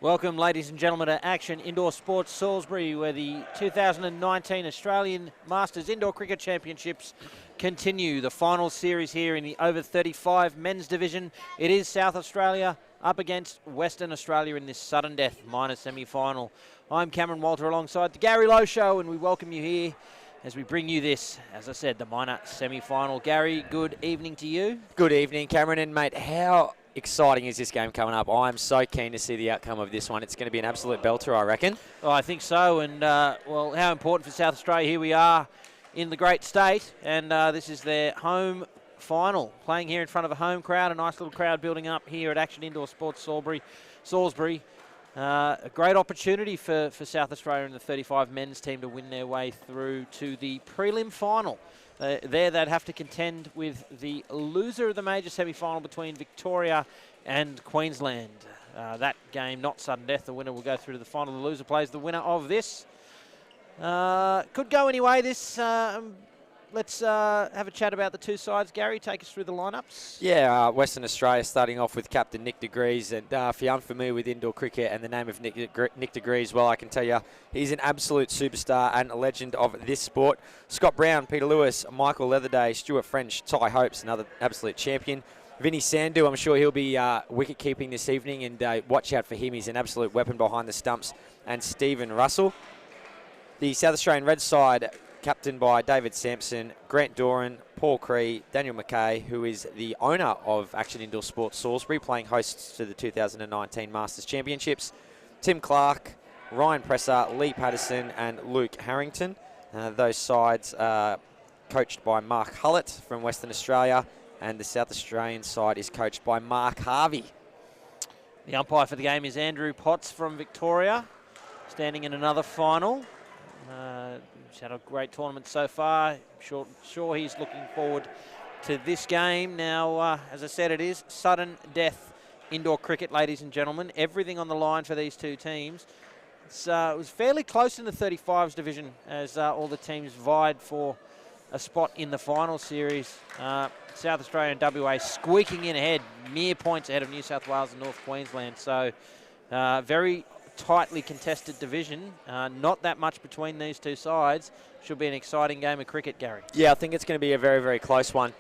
Welcome, ladies and gentlemen, to Action Indoor Sports Salisbury, where the 2019 Australian Masters Indoor Cricket Championships continue. The final series here in the over 35 men's division. It is South Australia up against Western Australia in this sudden death minor semi-final. I'm Cameron Walter alongside the Gary Lowe Show, and we welcome you here as we bring you this, as I said, the minor semi-final. Gary, good evening to you. Good evening, Cameron, and mate, how exciting is this game coming up? I'm so keen to see the outcome of this one. It's going to be an absolute belter, I reckon. Oh, I think so, and well, how important for South Australia. Here we are in the great state, and this is their home final, playing here in front of a home crowd, a nice little crowd building up here at Action Indoor Sports Salisbury. A great opportunity for South Australia and the 35 men's team to win their way through to the prelim final. There they'd have to contend with the loser of the major semi-final between Victoria and Queensland. That game, not sudden death. The winner will go through to the final. The loser plays the winner of this. Could go anyway. Let's have a chat about the two sides. Gary, take us through the lineups. Yeah, Western Australia starting off with captain Nick de Vries. And if you're unfamiliar with indoor cricket and the name of Nick de Vries, well, I can tell you he's an absolute superstar and a legend of this sport. Scott Brown, Peter Lewis, Michael Leatherday, Stuart French, Ty Hopes, another absolute champion. Vinny Sandhu, I'm sure he'll be wicket-keeping this evening, and watch out for him. He's an absolute weapon behind the stumps. And Stephen Russell. The South Australian Red side, captained by David Sampson, Grant Doran, Paul Cree, Daniel McKay, who is the owner of Action Indoor Sports Salisbury, playing hosts to the 2019 Masters Championships, Tim Clark, Ryan Presser, Lee Patterson, and Luke Harrington. Those sides are coached by Mark Hullett from Western Australia, and the South Australian side is coached by Mark Harvey. The umpire for the game is Andrew Potts from Victoria, standing in another final. He's had a great tournament so far. Sure he's looking forward to this game. Now, as I said, it is sudden death indoor cricket, ladies and gentlemen. Everything on the line for these two teams. It was fairly close in the 35s division as all the teams vied for a spot in the final series. South Australia and WA squeaking in ahead, mere points ahead of New South Wales and North Queensland. So very tightly contested division. Not that much between these two sides. Should be an exciting game of cricket, Gary. Yeah, I think it's going to be a very, very close one.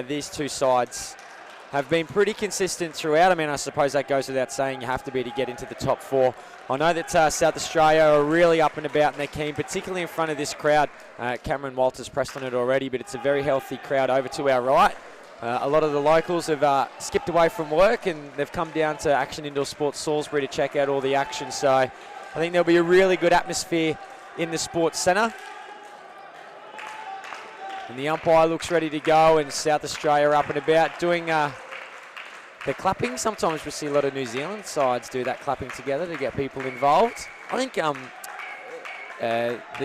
These two sides have been pretty consistent throughout. I mean, I suppose that goes without saying. You have to be to get into the top four. I know that South Australia are really up and about, and they're keen, particularly in front of this crowd. Cameron Walters pressed on it already, but it's a very healthy crowd over to our right. A lot of the locals have skipped away from work, and they've come down to Action Indoor Sports Salisbury to check out all the action. So I think there'll be a really good atmosphere in the Sports Centre. And the umpire looks ready to go, and South Australia are up and about doing the clapping. Sometimes we see a lot of New Zealand sides do that clapping together to get people involved. I think the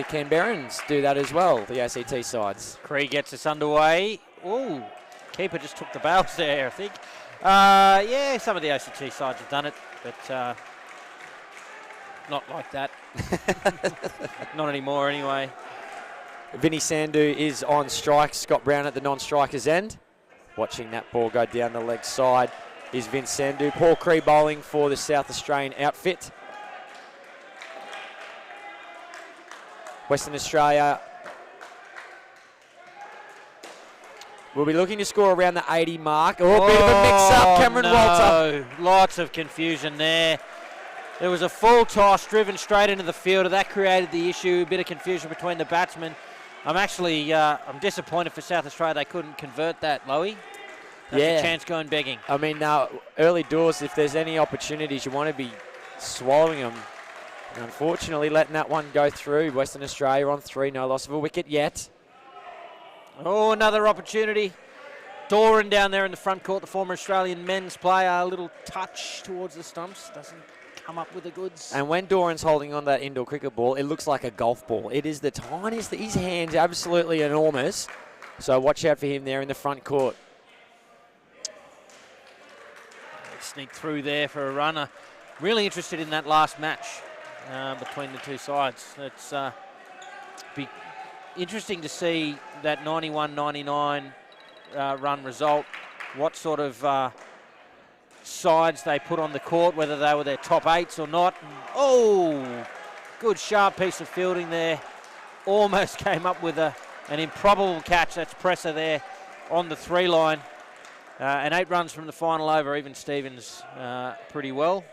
Canberrans do that as well, the ACT sides. Cree gets us underway. Ooh. Keeper just took the bails there, I think. Yeah, some of the ACT sides have done it, but not like that. Not anymore, anyway. Vinny Sandhu is on strike. Scott Brown at the non-striker's end. Watching that ball go down the leg side is Vince Sandhu. Paul Cree bowling for the South Australian outfit. Western Australia we'll be looking to score around the 80 mark. Oh, a bit of a mix-up, Cameron Walter. Lots of confusion there. There was a full toss driven straight into the fielder. That created the issue, a bit of confusion between the batsmen. I'm disappointed for South Australia they couldn't convert that, Lowy. That's a chance going begging. I mean, early doors, if there's any opportunities, you want to be swallowing them. And unfortunately, letting that one go through. Western Australia on 3, no loss of a wicket yet. Oh, another opportunity. Doran down there in the front court, the former Australian men's player. A little touch towards the stumps. Doesn't come up with the goods. And when Doran's holding on that indoor cricket ball, it looks like a golf ball. It is the tiniest. His hand's absolutely enormous. So watch out for him there in the front court. They sneak through there for a runner. Really interested in that last match between the two sides. It's be interesting to see that 91-99 run result. What sort of sides they put on the court, whether they were their top 8s or not. Oh, good sharp piece of fielding there. Almost came up with an improbable catch. That's Presser there on the 3 line. And 8 runs from the final over, even Stevens pretty well.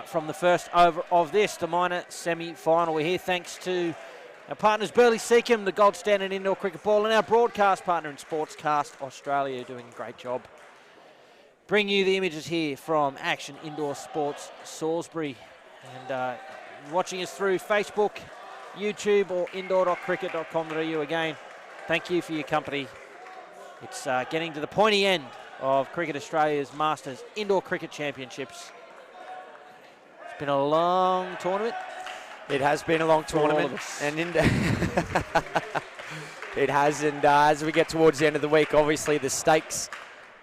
From the first over of this, the minor semi-final. We're here thanks to our partners Burley Seacombe, the gold standard indoor cricket ball, and our broadcast partner in Sportscast Australia, doing a great job. Bring you the images here from Action Indoor Sports Salisbury. And watching us through Facebook, YouTube, or indoor.cricket.com.au again, thank you for your company. It's getting to the pointy end of Cricket Australia's Masters Indoor Cricket Championships. It's been a long tournament. It has been a long tournament, and it has. And as we get towards the end of the week, obviously the stakes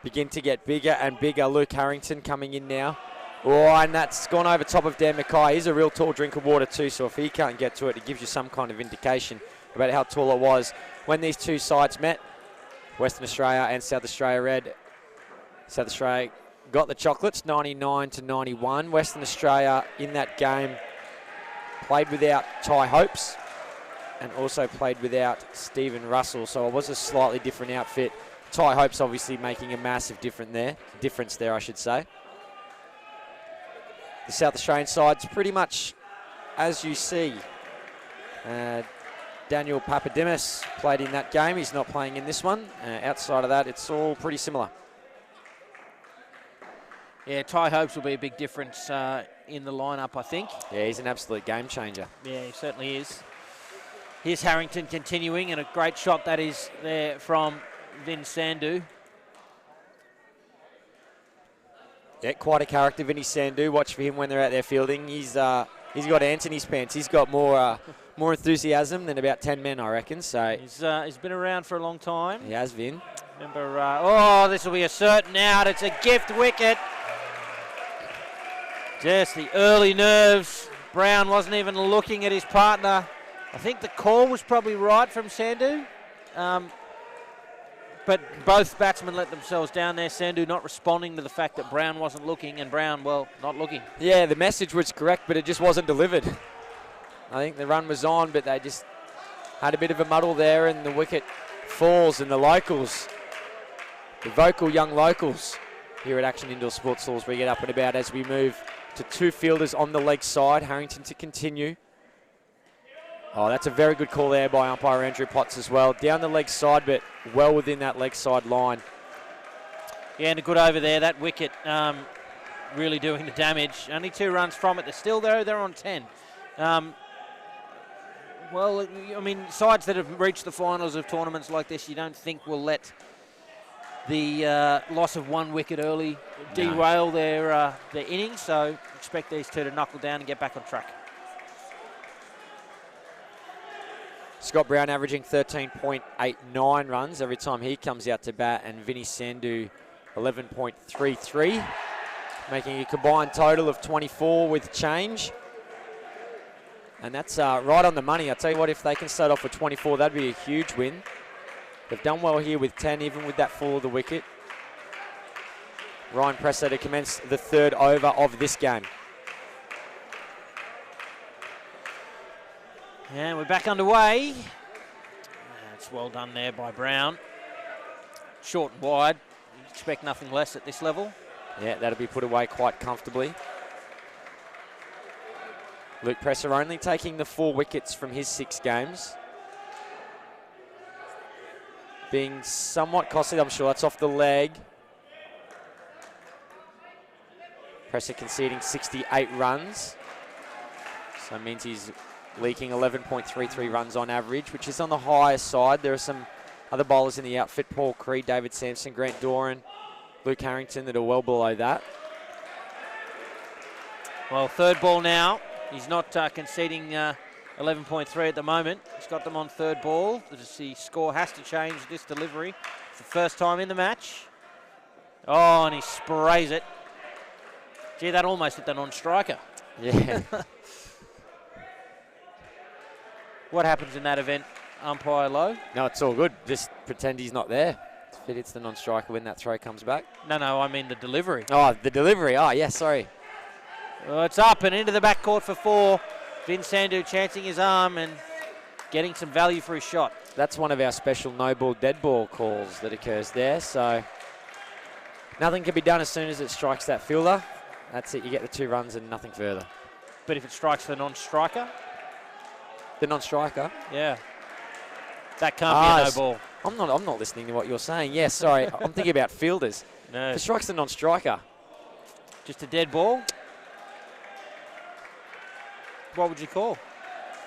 begin to get bigger and bigger. Luke Harrington coming in now. Oh, and that's gone over top of Dan Mackay. He's a real tall drink of water too, so if he can't get to it, it gives you some kind of indication about how tall it was. When these two sides met, Western Australia and South Australia Red, South Australia got the chocolates, 99-91. Western Australia in that game played without Ty Hopes and also played without Stephen Russell, so it was a slightly different outfit. Ty Hopes obviously making a massive difference there, I should say. The South Australian side's pretty much as you see. Daniel Papadimos played in that game. He's not playing in this one. Outside of that, it's all pretty similar. Yeah, Ty Hopes will be a big difference in the lineup, I think. Yeah, he's an absolute game changer. Yeah, he certainly is. Here's Harrington continuing, and a great shot that is there from Vin Sandhu. Yeah, quite a character, Vinny Sandhu. Watch for him when they're out there fielding. He's got Anthony's pants. He's got more enthusiasm than about 10 men, I reckon. So he's been around for a long time. He has, Vin. Remember, this will be a certain out. It's a gift wicket. Just the early nerves. Brown wasn't even looking at his partner. I think the call was probably right from Sandhu. But both batsmen let themselves down there. Sandhu not responding to the fact that Brown wasn't looking, and Brown, well, not looking. Yeah, the message was correct, but it just wasn't delivered. I think the run was on, but they just had a bit of a muddle there, and the wicket falls, and the locals, the vocal young locals here at Action Indoor Sports Salisbury get up and about as we move to 2 fielders on the leg side. Harrington to continue. Oh, that's a very good call there by umpire Andrew Potts as well. Down the leg side, but well within that leg side line. Yeah, and a good over there. That wicket really doing the damage. Only 2 runs from it. They're still there. They're on 10. Well, I mean, sides that have reached the finals of tournaments like this, you don't think will let the loss of 1 wicket early derail their innings. So expect these 2 to knuckle down and get back on track. Scott Brown averaging 13.89 runs every time he comes out to bat, and Vinny Sandhu 11.33, making a combined total of 24 with change. And that's right on the money. I'll tell you what, if they can start off with 24, that'd be a huge win. They've done well here with 10, even with that fall of the wicket. Ryan Presser to commence the 3rd over of this game. And we're back underway. That's well done there by Brown. Short and wide. You expect nothing less at this level. Yeah, that'll be put away quite comfortably. Luke Presser only taking the 4 wickets from his 6 games. Being somewhat costly, I'm sure. That's off the leg. Presser conceding 68 runs. So it means he's leaking 11.33 runs on average, which is on the higher side. There are some other bowlers in the outfit, Paul Creed, David Sampson, Grant Doran, Luke Harrington, that are well below that. Well, 3rd ball now. He's not conceding 11.3 at the moment. He's got them on 3rd ball. The score has to change this delivery. It's the first time in the match. Oh, and he sprays it. Gee, that almost hit the non-striker. Yeah. What happens in that event, umpire Lowe? No, it's all good. Just pretend he's not there. it hits the non-striker when that throw comes back. No, I mean the delivery. Oh, the delivery. Oh, yeah, sorry. Well, it's up and into the backcourt for 4. Vin Sandhu chancing his arm and getting some value for his shot. That's one of our special no ball, dead ball calls that occurs there. So nothing can be done as soon as it strikes that fielder. That's it. You get the 2 runs and nothing further. But if it strikes the non-striker? The non-striker? Yeah. That can't be a no ball. I'm not listening to what you're saying. Yes, sorry. I'm thinking about fielders. No. If it strikes the non-striker. Just a dead ball? What would you call?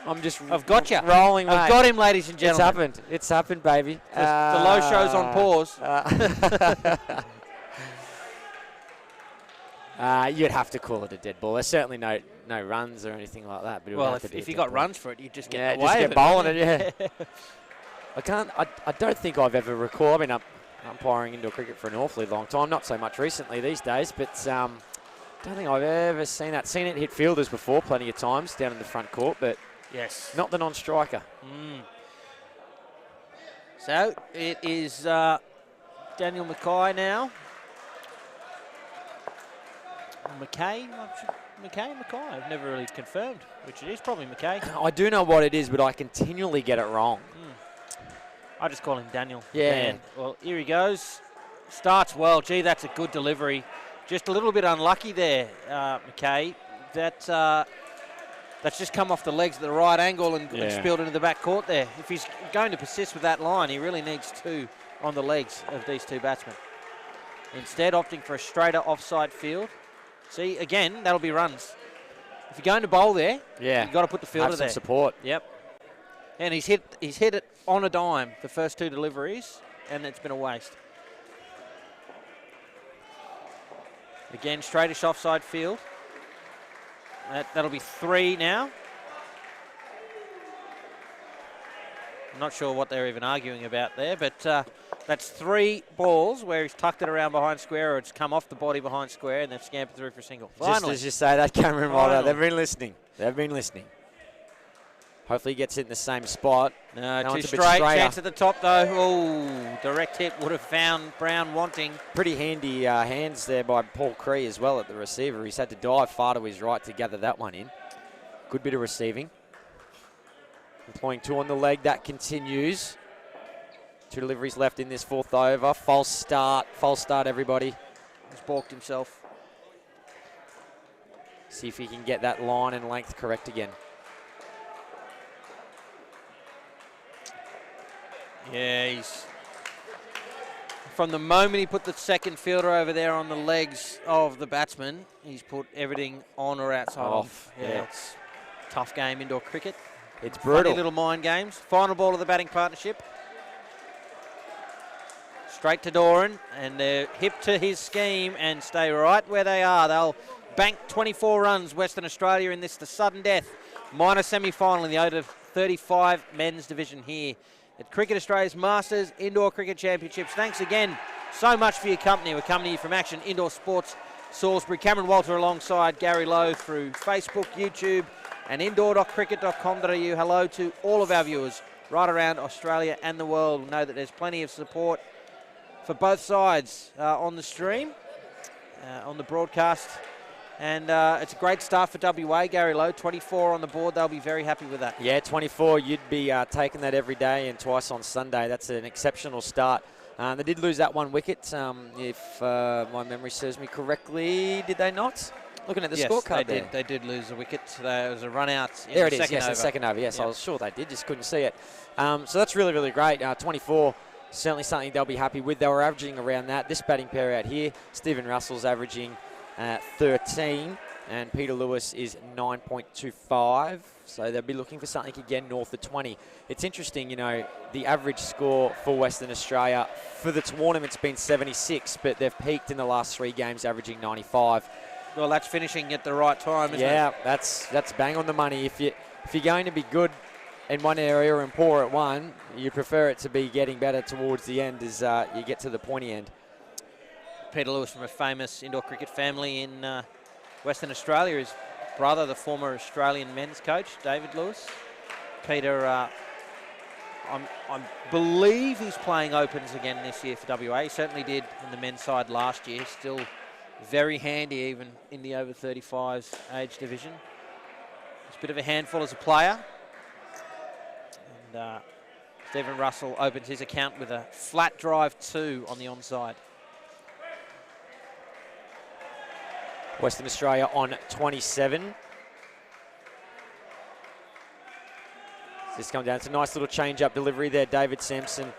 I'm just I've got you. Rolling, mate. I've got him, ladies and gentlemen. It's happened. It's happened, baby. The low show's on pause. You'd have to call it a dead ball. There's certainly no runs or anything like that. But it would have to be if a you dead got ball. runs for it, you just get away just with get it. bowling it. Yeah. I don't think I've ever recalled. I mean, I'm umpiring indoor cricket for an awfully long time. Not so much recently these days, but don't think I've ever seen that. Seen it hit fielders before plenty of times down in the front court, but yes, not the non-striker. So it is Daniel Mackay now. Mackay? I've never really confirmed which it is. Probably Mackay. I do know what it is, but I continually get it wrong. I just call him Daniel. Yeah. Man. Well, here he goes. Starts well. Gee, that's a good delivery. Just a little bit unlucky there, Mackay. That's just come off the legs at the right angle and spilled into the back court there. If he's going to persist with that line, he really needs 2 on the legs of these 2 batsmen. Instead, opting for a straighter offside field. See, again, that'll be runs. If you're going to bowl there, you've got to put the fielder have there. some support. Yep. And he's hit it on a dime, the first 2 deliveries, and it's been a waste. Again, straightish offside field. That'll be 3 now. I'm not sure what they're even arguing about there, but that's 3 balls where he's tucked it around behind square or it's come off the body behind square and they've scampered through for a single. Just as you say that, Cameron Ryder, they've been listening. Hopefully he gets it in the same spot. No, too straight. Chance at the top, though. Oh, direct hit would have found Brown wanting. Pretty handy hands there by Paul Cree as well at the receiver. He's had to dive far to his right to gather that one in. Good bit of receiving. Employing 2 on the leg. That continues. 2 deliveries left in this 4th over. False start, everybody. He's balked himself. See if he can get that line and length correct again. Yeah, he's... From the moment he put the second fielder over there on the legs of the batsman, he's put everything on or outside off. Yeah, it's a tough game, indoor cricket. It's brutal. Funny little mind games. Final ball of the batting partnership. Straight to Doran, and they're hip to his scheme and stay right where they are. They'll bank 24 runs, Western Australia, in this, the sudden death minor semi-final in the over 35 men's division here at Cricket Australia's Masters Indoor Cricket Championships. Thanks again so much for your company. We're coming to you from Action Indoor Sports Salisbury. Cameron Walter alongside Gary Lowe through Facebook, YouTube and indoor.cricket.com.au. Hello to all of our viewers right around Australia and the world. We know that there's plenty of support for both sides on the stream, on the broadcast. And it's a great start for WA, Gary Lowe. 24 on the board. They'll be very happy with that. Yeah, 24. You'd be taking that every day and twice on Sunday. That's an exceptional start. They did lose that 1 wicket, if my memory serves me correctly. Did they not? Looking at the scorecard there. They did lose a wicket. There was a run out in there the it is, second over. The second over. Yes, yep. I was sure they did, just couldn't see it. So that's really, really great. 24, certainly something they'll be happy with. They were averaging around that. This batting pair out here, Stephen Russell's averaging 13, and Peter Lewis is 9.25. So they'll be looking for something again north of 20. It's interesting, you know, the average score for Western Australia for the tournament's been 76, but they've peaked in the last 3 games, averaging 95. Well, that's finishing at the right time, isn't it? Yeah, that's bang on the money. If you're going to be good in one area and poor at one, you prefer it to be getting better towards the end as you get to the pointy end. Peter Lewis from a famous indoor cricket family in Western Australia. His brother, the former Australian men's coach, David Lewis. Peter I believe he's playing opens again this year for WA. He certainly did in the men's side last year. Still very handy even in the over 35s age division. He's a bit of a handful as a player. And Stephen Russell opens his account with a flat drive 2 on the onside. Western Australia on 27. This comes down. It's a nice little change-up delivery there. David Sampson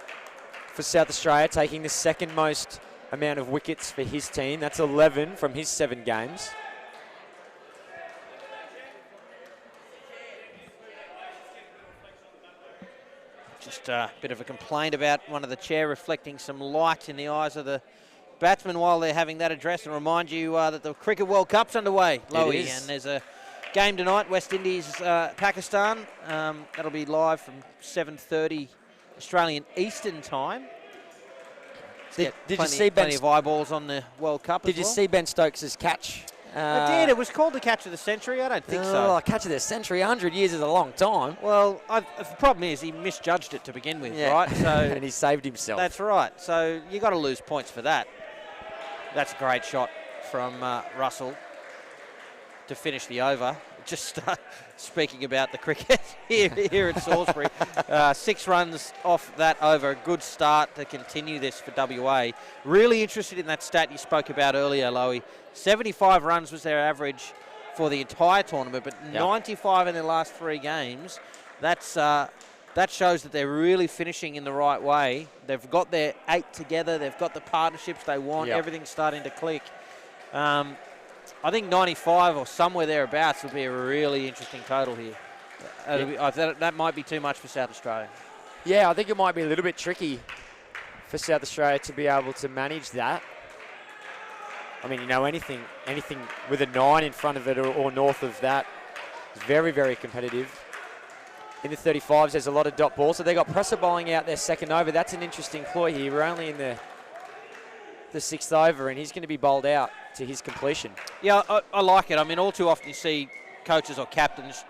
for South Australia, taking the second most amount of wickets for his team. That's 11 from his 7 games. Just a bit of a complaint about one of the chair reflecting some light in the eyes of the batsmen while they're having that address. And remind you that the Cricket World Cup's underway, Lowy, and there's a game tonight, West Indies, Pakistan. That'll be live from 7:30 Australian Eastern Time. Did you see plenty of eyeballs on the World Cup? Did you see Ben Stokes' catch? I did. It was called the catch of the century. I don't think so. Oh, catch of the century. 100 years is a long time. Well, the problem is he misjudged it to begin with, right? So and he saved himself. That's right. So you got to lose points for that. That's a great shot from Russell to finish the over. Just speaking about the cricket here at Salisbury, 6 runs off that over. A good start to continue this for WA. Really interested in that stat you spoke about earlier, Lowy. 75 runs was their average for the entire tournament, but 95 in their last 3 games. That shows that they're really finishing in the right way. They've got their 8 together. They've got the partnerships they want. Everything's starting to click. I think 95 or somewhere thereabouts will be a really interesting total here. That might be too much for South Australia. Yeah, I think it might be a little bit tricky for South Australia to be able to manage that. I mean, anything with a 9 in front of it or north of that is very, very competitive. In the 35s, there's a lot of dot balls. So they got Presser bowling out their second over. That's an interesting ploy here. We're only in the 6th over, and he's going to be bowled out to his completion. Yeah, I like it. I mean, all too often you see coaches or captains,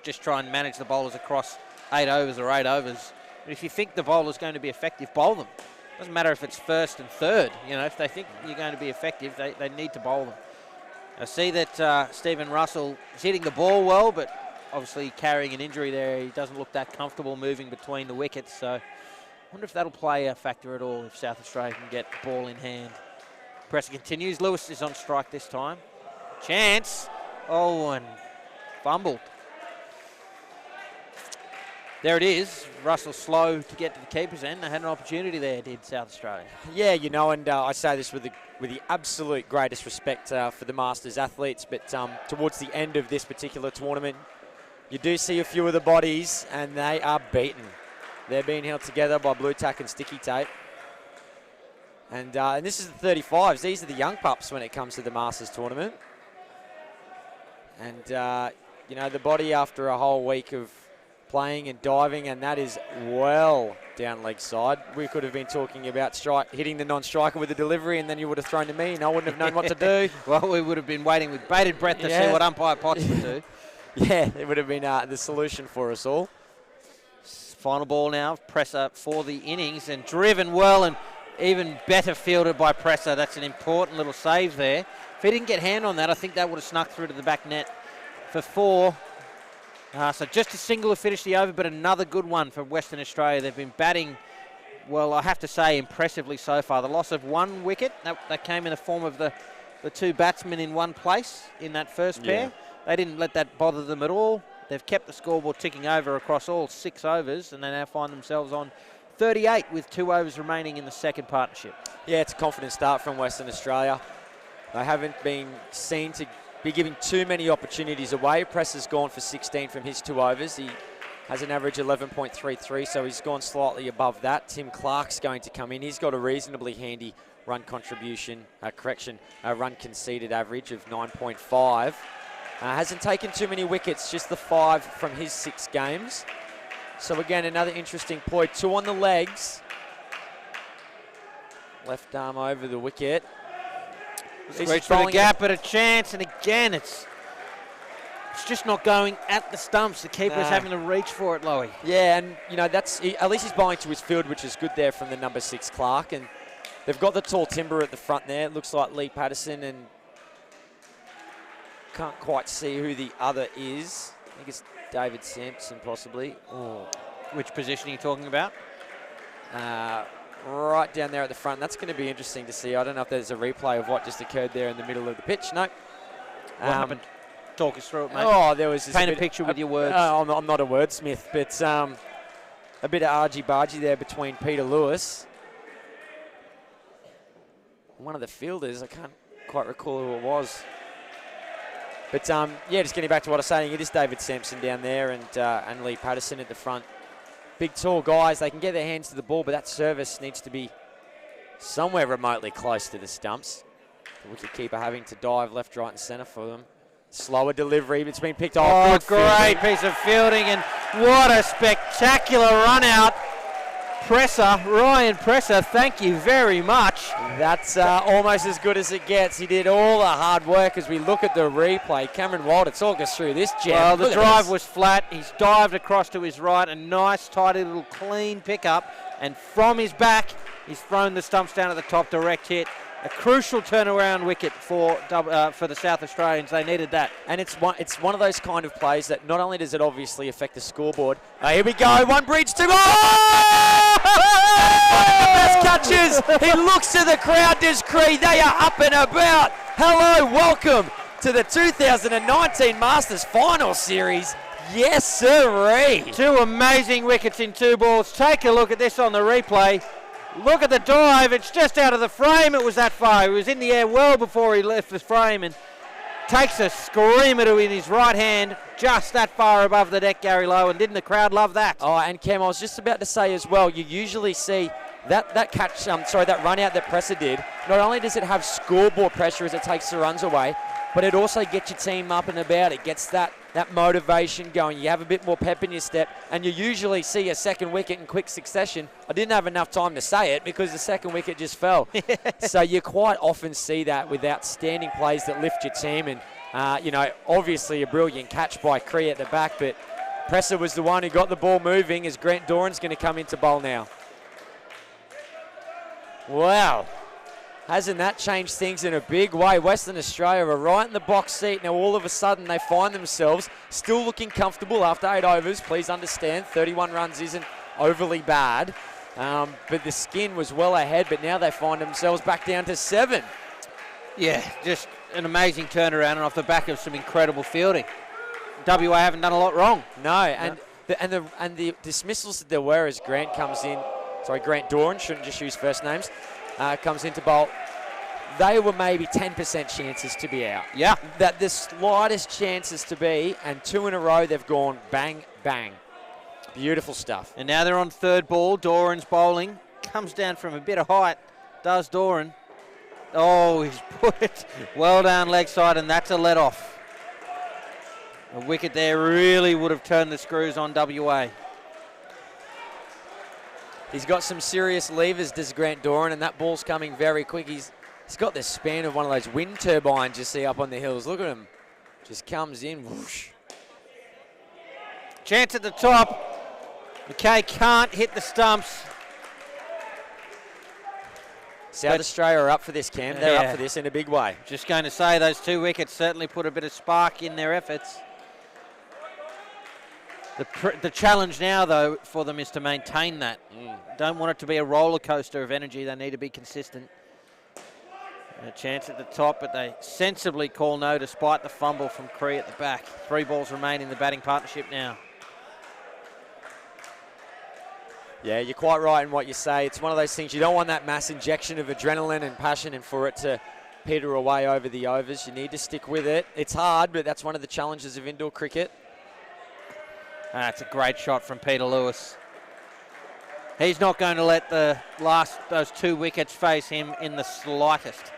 just try and manage the bowlers across 8 overs or 8 overs. But if you think the bowler's going to be effective, bowl them. Doesn't matter if it's first and third. If they think you're going to be effective, they need to bowl them. I see that Stephen Russell is hitting the ball well, but obviously carrying an injury there. He doesn't look that comfortable moving between the wickets. So I wonder if that'll play a factor at all if South Australia can get the ball in hand. Pressure continues. Lewis is on strike this time. Chance. Oh, and fumbled. There it is. Russell slow to get to the keeper's end. They had an opportunity there, did South Australia. Yeah, and I say this with the absolute greatest respect for the Masters athletes, but towards the end of this particular tournament, you do see a few of the bodies, and they are beaten. They're being held together by blue tack and sticky tape. And this is the 35s. These are the young pups when it comes to the Masters tournament. And, the body after a whole week of playing and diving, and that is well down leg side. We could have been talking about hitting the non-striker with a delivery, and then you would have thrown to me, and I wouldn't have known what to do. Well, we would have been waiting with bated breath to see what umpire Potts would do. Yeah, it would have been the solution for us all. Final ball now, Presser for the innings, and driven well and even better fielded by Presser. That's an important little save there. If he didn't get hand on that, I think that would have snuck through to the back net for 4. So just a single to finish the over, but another good one for Western Australia. They've been batting, well, I have to say, impressively so far. The loss of 1 wicket, that came in the form of the 2 batsmen in one place in that first pair. They didn't let that bother them at all. They've kept the scoreboard ticking over across all 6 overs, and they now find themselves on 38 with 2 overs remaining in the second partnership. Yeah, it's a confident start from Western Australia. They haven't been seen to be giving too many opportunities away. Presser's gone for 16 from his 2 overs. He has an average 11.33, so he's gone slightly above that. Tim Clark's going to come in. He's got a reasonably handy run run conceded average of 9.5. Hasn't taken too many wickets, just the 5 from his 6 games. So again, another interesting ploy. 2 on the legs. Left arm over the wicket. Reach for the gap, but a chance, and again it's It's just not going at the stumps. The keeper's having to reach for it, Lowy. Yeah, and, at least he's bowling to his field, which is good there from the number 6, Clark. And they've got the tall timber at the front there. It looks like Lee Patterson, and can't quite see who the other is. I think it's David Sampson, possibly. Oh. Which position are you talking about? Right down there at the front. That's going to be interesting to see. I don't know if there's a replay of what just occurred there in the middle of the pitch. No. What happened? Talk us through it, mate. Oh, there was Paint a picture with your words. I'm not a wordsmith, but a bit of argy-bargy there between Peter Lewis. One of the fielders, I can't quite recall who it was. But, just getting back to what I was saying, it is David Sampson down there and Lee Patterson at the front. Big, tall guys. They can get their hands to the ball, but that service needs to be somewhere remotely close to the stumps. The wicketkeeper having to dive left, right and centre for them. Slower delivery. It's been picked off. Oh, great piece of fielding, and what a spectacular run out. Ryan Presser, thank you very much. That's almost as good as it gets. He did all the hard work as we look at the replay. Cameron Wilder, talk us through this gem. Well, the drive was flat. He's dived across to his right. A nice, tidy little clean pickup. And from his back, he's thrown the stumps down at the top, direct hit. A crucial turnaround wicket for the South Australians. They needed that. And it's one of those kind of plays that not only does it obviously affect the scoreboard. Here we go. One bridge to... Oh! One of the best catches. He looks to the crowd, does Cree. They are up and about. Hello, welcome to the 2019 Masters Final Series. Yes, sirree. 2 amazing wickets in 2 balls. Take a look at this on the replay. Look at the dive. It's just out of the frame. It was that far. He was in the air well before he left the frame and takes a screamer in his right hand just that far above the deck, Gary Lowe. And didn't the crowd love that? Oh, and Cam, I was just about to say as well, you usually see that catch, that run out that Presser did, not only does it have scoreboard pressure as it takes the runs away, but it also gets your team up and about. It gets that motivation going. You have a bit more pep in your step, and you usually see a second wicket in quick succession. I didn't have enough time to say it because the second wicket just fell. So you quite often see that with outstanding plays that lift your team, and obviously a brilliant catch by Cree at the back, but Presser was the one who got the ball moving as Grant Doran's going to come into bowl now. Wow. Hasn't that changed things in a big way? Western Australia are right in the box seat. Now all of a sudden they find themselves still looking comfortable after 8 overs. Please understand, 31 runs isn't overly bad. But the skin was well ahead, but now they find themselves back down to 7. Yeah, just an amazing turnaround and off the back of some incredible fielding. WA haven't done a lot wrong. No, and the dismissals that there were as Grant comes in, Grant Doran, shouldn't just use first names, comes into bowl. They were maybe 10% chances to be out. Yeah. That the slightest chances to be, and 2 in a row they've gone bang, bang. Beautiful stuff. And now they're on 3rd ball. Doran's bowling. Comes down from a bit of height, does Doran. Oh, he's put it well down leg side, and that's a let off. A wicket there really would have turned the screws on WA. He's got some serious levers, does Grant Doran, and that ball's coming very quick. He's got the span of one of those wind turbines you see up on the hills. Look at him. Just comes in. Whoosh. Chance at the top. McKay can't hit the stumps. South Australia are up for this, Cam. They're up for this in a big way. Just going to say those 2 wickets certainly put a bit of spark in their efforts. The challenge now, though, for them is to maintain that. Don't want it to be a roller coaster of energy. They need to be consistent. A chance at the top, but they sensibly call no despite the fumble from Cree at the back. 3 balls remain in the batting partnership now. Yeah, you're quite right in what you say. It's one of those things, you don't want that mass injection of adrenaline and passion and for it to peter away over the overs. You need to stick with it. It's hard, but that's one of the challenges of indoor cricket. That's a great shot from Peter Lewis. He's not going to let those 2 wickets face him in the slightest.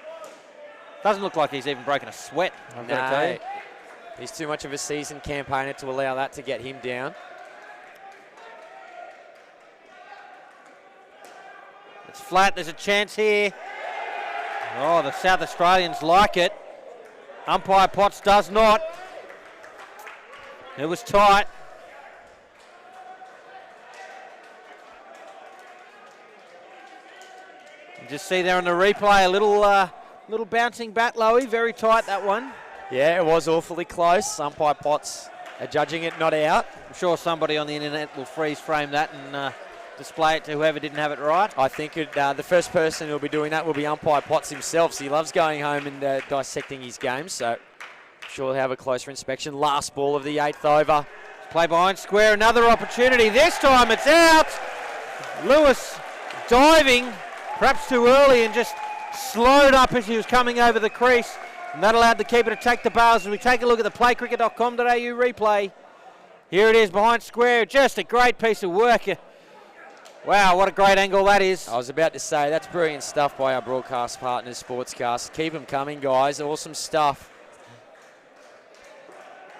Doesn't look like he's even broken a sweat, I've got to tell you. He's too much of a seasoned campaigner to allow that to get him down. It's flat, there's a chance here. Oh, the South Australians like it. Umpire Potts does not. It was tight. You just see there on the replay a little bouncing bat, Lowy. Very tight, that one. Yeah, it was awfully close. Umpire Potts are judging it not out. I'm sure somebody on the internet will freeze frame that and display it to whoever didn't have it right. I think the first person who'll be doing that will be Umpire Potts himself. So he loves going home and dissecting his games. So I'm sure he'll have a closer inspection. Last ball of the 8th over. Play behind square, another opportunity. This time it's out. Lewis diving, perhaps too early, and just slowed up as he was coming over the crease. And that allowed the keeper to take the bails. As we take a look at the playcricket.com.au replay. Here it is behind square. Just a great piece of work. Wow, what a great angle that is. I was about to say, that's brilliant stuff by our broadcast partners, Sportscast. Keep them coming, guys. Awesome stuff.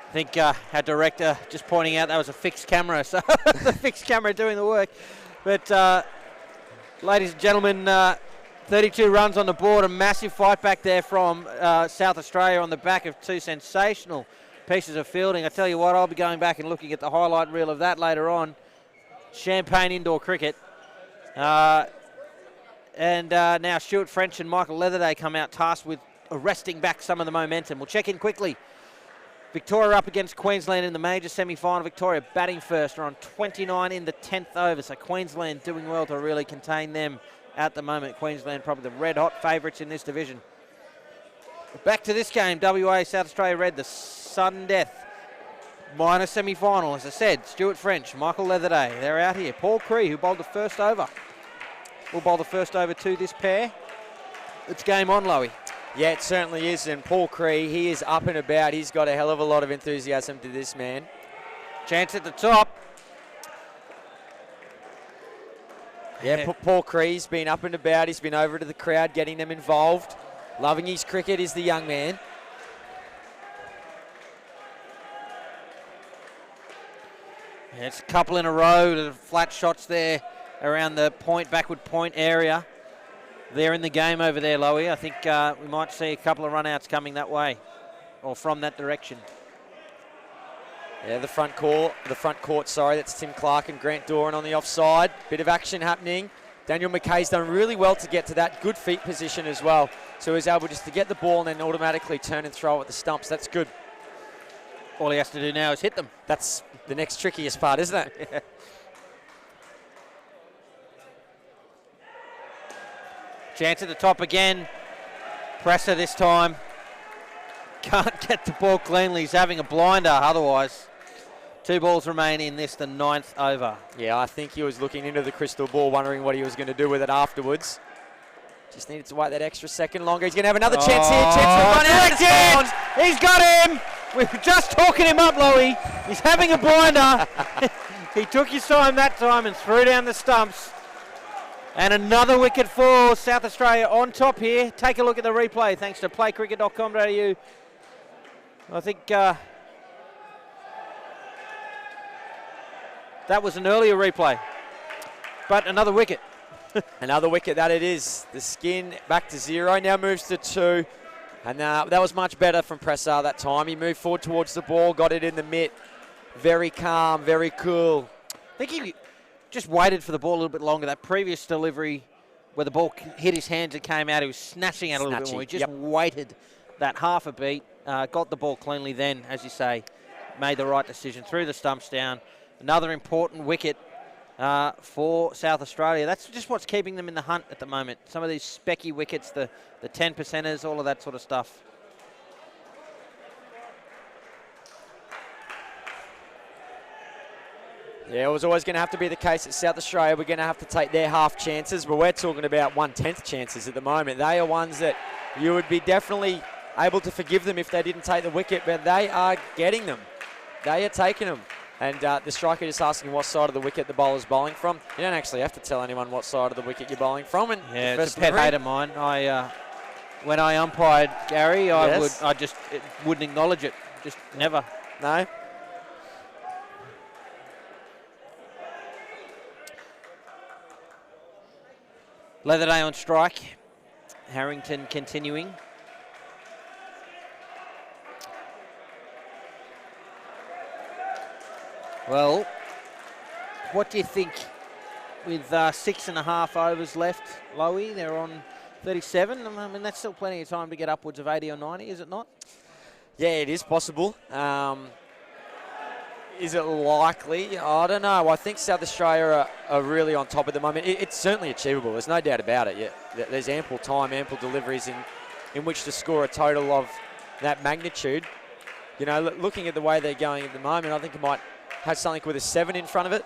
I think our director just pointing out that was a fixed camera, so the fixed camera doing the work. But ladies and gentlemen, 32 runs on the board, a massive fight back there from South Australia on the back of two sensational pieces of fielding. I tell you what, I'll be going back and looking at the highlight reel of that later on. Champagne indoor cricket. And now Stuart French and Michael Leatherday come out tasked with arresting back some of the momentum. We'll check in quickly. Victoria up against Queensland in the major semi-final. Victoria batting first. Are on 29 in the 10th over. So Queensland doing well to really contain them at the moment. Queensland probably the red-hot favourites in this division. Back to this game. WA, South Australia Red, the sudden death. Minor semi-final, as I said. Stuart French, Michael Leatherday. They're out here. Paul Cree, who bowled the first over. Will bowl the first over to this pair. It's game on, Lowy. Yeah, it certainly is. And Paul Cree, he is up and about. He's got a hell of a lot of enthusiasm to this man. Chance at the top. Yeah, Paul Cree's been up and about. He's been over to the crowd, getting them involved. Loving his cricket is the young man. Yeah, it's a couple in a row. The flat shots there around the point, backward point area. They're in the game over there, Lowy. I think we might see a couple of run-outs coming that way, or from that direction. Yeah, the front court, that's Tim Clark and Grant Doran on the offside. Bit of action happening. Daniel McKay's done really well to get to that good feet position as well. So he's able just to get the ball and then automatically turn and throw at the stumps. That's good. All he has to do now is hit them. That's the next trickiest part, isn't it? Yeah. Chance at the top again. Presser this time. Can't get the ball cleanly. He's having a blinder otherwise. 2 balls remain in this, the 9th over. Yeah, I think he was looking into the crystal ball, wondering what he was going to do with it afterwards. Just needed to wait that extra second longer. He's going to have another chance here. Chance to run out. He's got him. We were just talking him up, Lowy. He's having a blinder. He took his time that time and threw down the stumps. And another wicket for South Australia on top here. Take a look at the replay thanks to playcricket.com.au. I think that was an earlier replay. But another wicket. Another wicket that it is. The skin back to 0, now moves to 2. And that was much better from Pressar that time. He moved forward towards the ball, got it in the mitt. Very calm, very cool. I think he just waited for the ball a little bit longer. That previous delivery where the ball hit his hands and came out, he was snatching out a little bit more. He just waited that half a beat, got the ball cleanly then, as you say, made the right decision, threw the stumps down. Another important wicket for South Australia. That's just what's keeping them in the hunt at the moment. Some of these specky wickets, the 10%ers, all of that sort of stuff. Yeah, it was always going to have to be the case at South Australia. We're going to have to take their half chances, but we're talking about 1/10 chances at the moment. They are ones that you would be definitely able to forgive them if they didn't take the wicket, but they are getting them. They are taking them. And the striker just asking what side of the wicket the bowler's bowling from. You don't actually have to tell anyone what side of the wicket you're bowling from. And yeah, it's a pet hate of mine. When I umpired Gary, I just wouldn't acknowledge it. Just never. No. Leatherday on strike. Harrington continuing. Well, what do you think with 6.5 overs left, Lowy? They're on 37. I mean, that's still plenty of time to get upwards of 80 or 90, is it not? Yeah, it is possible. Is it likely? I don't know. I think South Australia are really on top at the moment. It's certainly achievable. There's no doubt about it. Yeah, there's ample time, ample deliveries in which to score a total of that magnitude. You know, looking at the way they're going at the moment, I think it might have something with a 7 in front of it.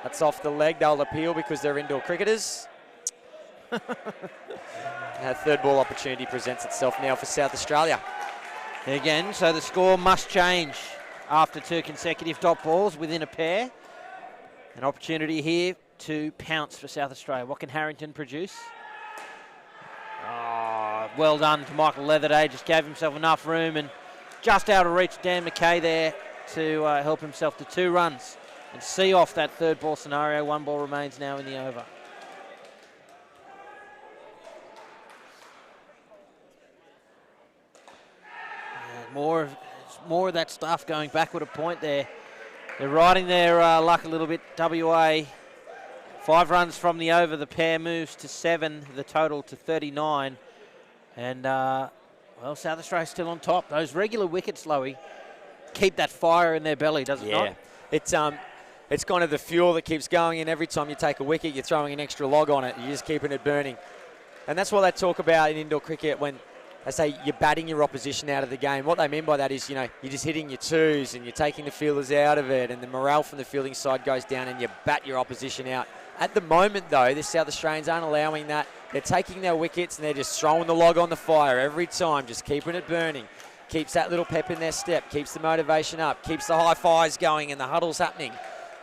That's off the leg. They'll appeal because they're indoor cricketers. A third ball opportunity presents itself now for South Australia. Again, so the score must change after 2 consecutive dot balls within a pair. An opportunity here to pounce for South Australia. What can Harrington produce? Oh, well done to Michael Leatherday. Just gave himself enough room and just out of reach Dan McKay there to help himself to 2 runs and see off that third ball scenario. 1 ball remains now in the over. More of that stuff going backward a point there. They're riding their luck a little bit. WA, 5 runs from the over. The pair moves to 7, the total to 39. And, well, South Australia still on top. Those regular wickets, Lowy, keep that fire in their belly, does it not? It's kind of the fuel that keeps going, and every time you take a wicket, you're throwing an extra log on it. You're just keeping it burning. And that's what they talk about in indoor cricket when they say you're batting your opposition out of the game. What they mean by that is, you know, you're just hitting your 2s and you're taking the fielders out of it, and the morale from the fielding side goes down and you bat your opposition out. At the moment, though, the South Australians aren't allowing that. They're taking their wickets and they're just throwing the log on the fire every time, just keeping it burning. Keeps that little pep in their step, keeps the motivation up, keeps the high fives going and the huddles happening.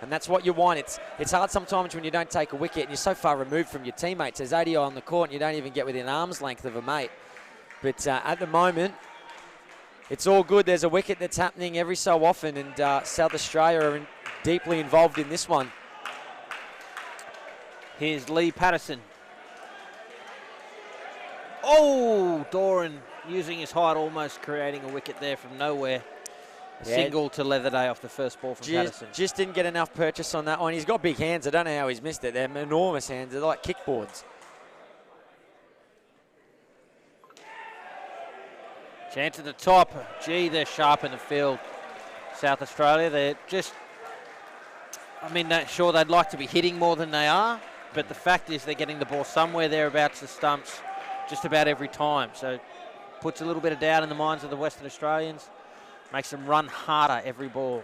And that's what you want. It's hard sometimes when you don't take a wicket and you're so far removed from your teammates. There's 80 on the court and you don't even get within arm's length of a mate. But at the moment, it's all good. There's a wicket that's happening every so often, and South Australia are deeply involved in this one. Here's Lee Patterson. Oh, Doran using his height, almost creating a wicket there from nowhere. Single to Leatherday off the first ball from Patterson. Just didn't get enough purchase on that one. He's got big hands. I don't know how he's missed it. They're enormous hands. They're like kickboards. Chance at the top. Gee, they're sharp in the field. South Australia, they're just, I mean, sure, they'd like to be hitting more than they are, but the fact is they're getting the ball somewhere thereabouts the stumps just about every time. So puts a little bit of doubt in the minds of the Western Australians, makes them run harder every ball.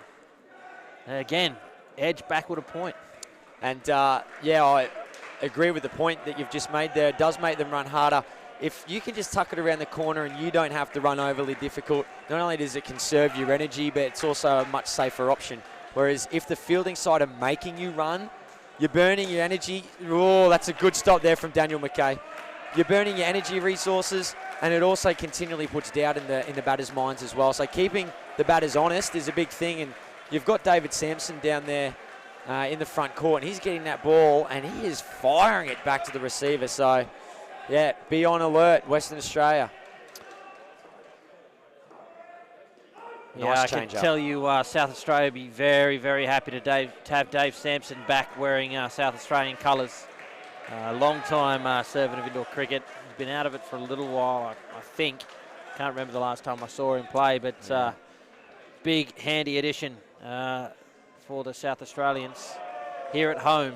Again, edge backward a point. And yeah, I agree with the point that you've just made there. It does make them run harder. If you can just tuck it around the corner and you don't have to run overly difficult, not only does it conserve your energy, but it's also a much safer option. Whereas if the fielding side are making you run, you're burning your energy. Oh, that's a good stop there from Daniel McKay. You're burning your energy resources, and it also continually puts doubt in the batters' minds as well. So keeping the batters honest is a big thing, and you've got David Sampson down there in the front court, and he's getting that ball, and he is firing it back to the receiver. So, yeah, be on alert, Western Australia. Yeah, I can tell you South Australia will be very, very happy to have Dave Sampson back wearing South Australian colours. Long time servant of indoor cricket. He's been out of it for a little while, I think. Can't remember the last time I saw him play, but big, handy addition for the South Australians here at home.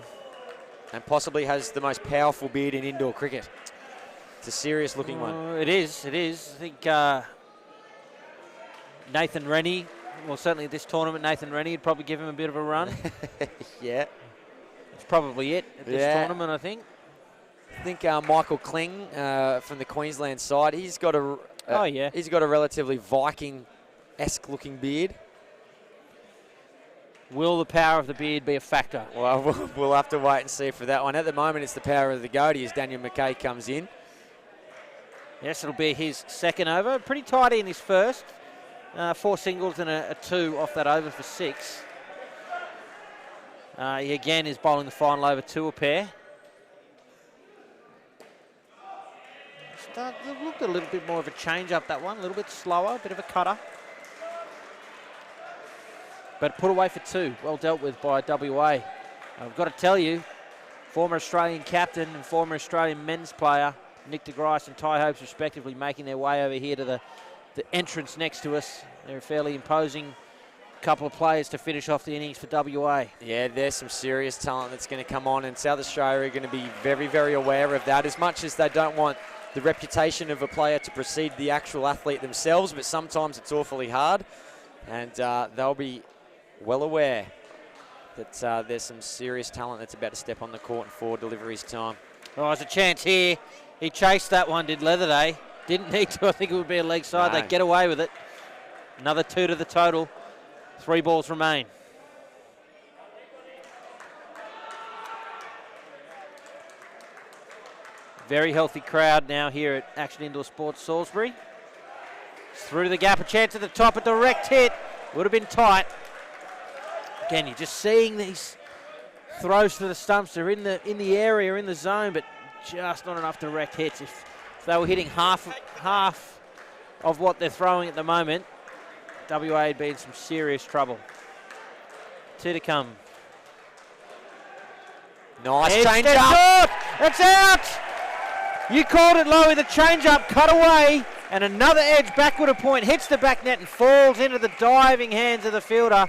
And possibly has the most powerful beard in indoor cricket. It's a serious looking one. It is. I think Nathan Rennie, well, certainly at this tournament, Nathan Rennie would probably give him a bit of a run. Yeah. That's probably it at this tournament, I think. I think Michael Kling from the Queensland side, he's got a he's got a relatively Viking-esque looking beard. Will the power of the beard be a factor? Well, we'll have to wait and see for that one. At the moment, it's the power of the goatee as Daniel McKay comes in. Yes, it'll be his second over. Pretty tidy in his first. 4 singles and a 2 off that over for 6. He again is bowling the final over to a pair. Looked a little bit more of a change up that one, a little bit slower, a bit of a cutter. but put away for 2. Well dealt with by WA. I've got to tell you, former Australian captain and former Australian men's player, Nick de Grice and Ty Hopes respectively, making their way over here to the entrance next to us. They're a fairly imposing couple of players to finish off the innings for WA. Yeah, there's some serious talent that's going to come on, and South Australia are going to be very, very aware of that, as much as they don't want the reputation of a player to precede the actual athlete themselves, but sometimes it's awfully hard, and they'll be well aware that there's some serious talent that's about to step on the court in 4 deliveries time. Oh, there's a chance here. He chased that one, did Leatherday. Didn't need to. I think it would be a leg side. No. They get away with it. Another 2 to the total. 3 balls remain. Very healthy crowd now here at Action Indoor Sports Salisbury. It's through to the gap, a chance at the top, a direct hit. Would have been tight. Again, you're just seeing these throws to the stumps. They're in the area, in the zone, but just not enough direct hits. If they were hitting half of what they're throwing at the moment, WA had been in some serious trouble. 2 to come. Nice change up. It's out. You called it, Lowy. The change up cut away, and another edge backward a point hits the back net and falls into the diving hands of the fielder.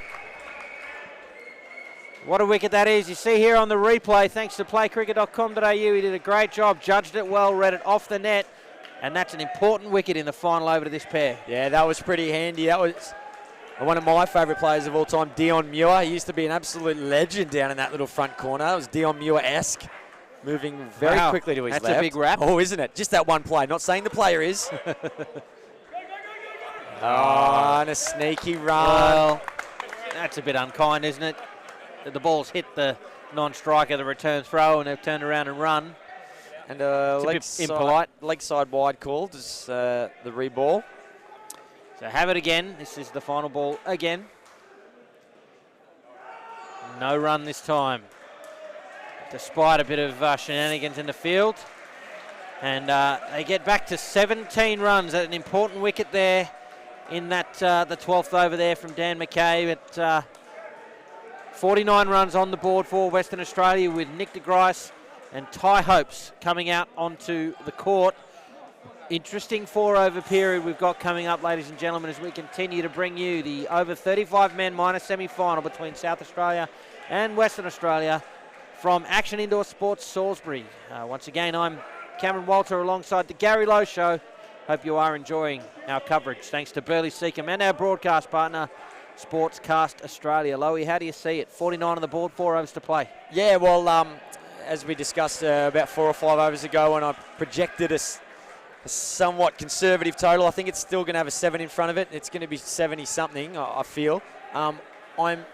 What a wicket that is. You see here on the replay, thanks to playcricket.com.au, he did a great job, judged it well, read it off the net, and that's an important wicket in the final over to this pair. Yeah, that was pretty handy. That was one of my favourite players of all time, Dion Muir. He used to be an absolute legend down in that little front corner. That was Dion Muir-esque, moving very quickly to his left. That's a big wrap. Oh, isn't it? Just that one play. Not saying the player is. And a sneaky run. Well, that's a bit unkind, isn't it? The ball's hit the non-striker, the return throw, and they've turned around and run. And a impolite. leg side wide called as the re-ball. So have it again. This is the final ball again. No run this time, despite a bit of shenanigans in the field. And they get back to 17 runs at an important wicket there in that the 12th over there from Dan McKay. But 49 runs on the board for Western Australia, with Nick de Grice and Ty Hopes coming out onto the court. Interesting 4-over period we've got coming up, ladies and gentlemen, as we continue to bring you the over 35-man minor semi-final between South Australia and Western Australia from Action Indoor Sports Salisbury. Once again, I'm Cameron Walter alongside the Gary Lowe Show. Hope you are enjoying our coverage. Thanks to Burley Seacombe and our broadcast partner, Sportscast Australia. Lowy, how do you see it? 49 on the board, 4 overs to play. Yeah, well, as we discussed about 4 or 5 overs ago, when I projected a somewhat conservative total, I think it's still going to have a 7 in front of it. It's going to be 70-something, I feel. I'm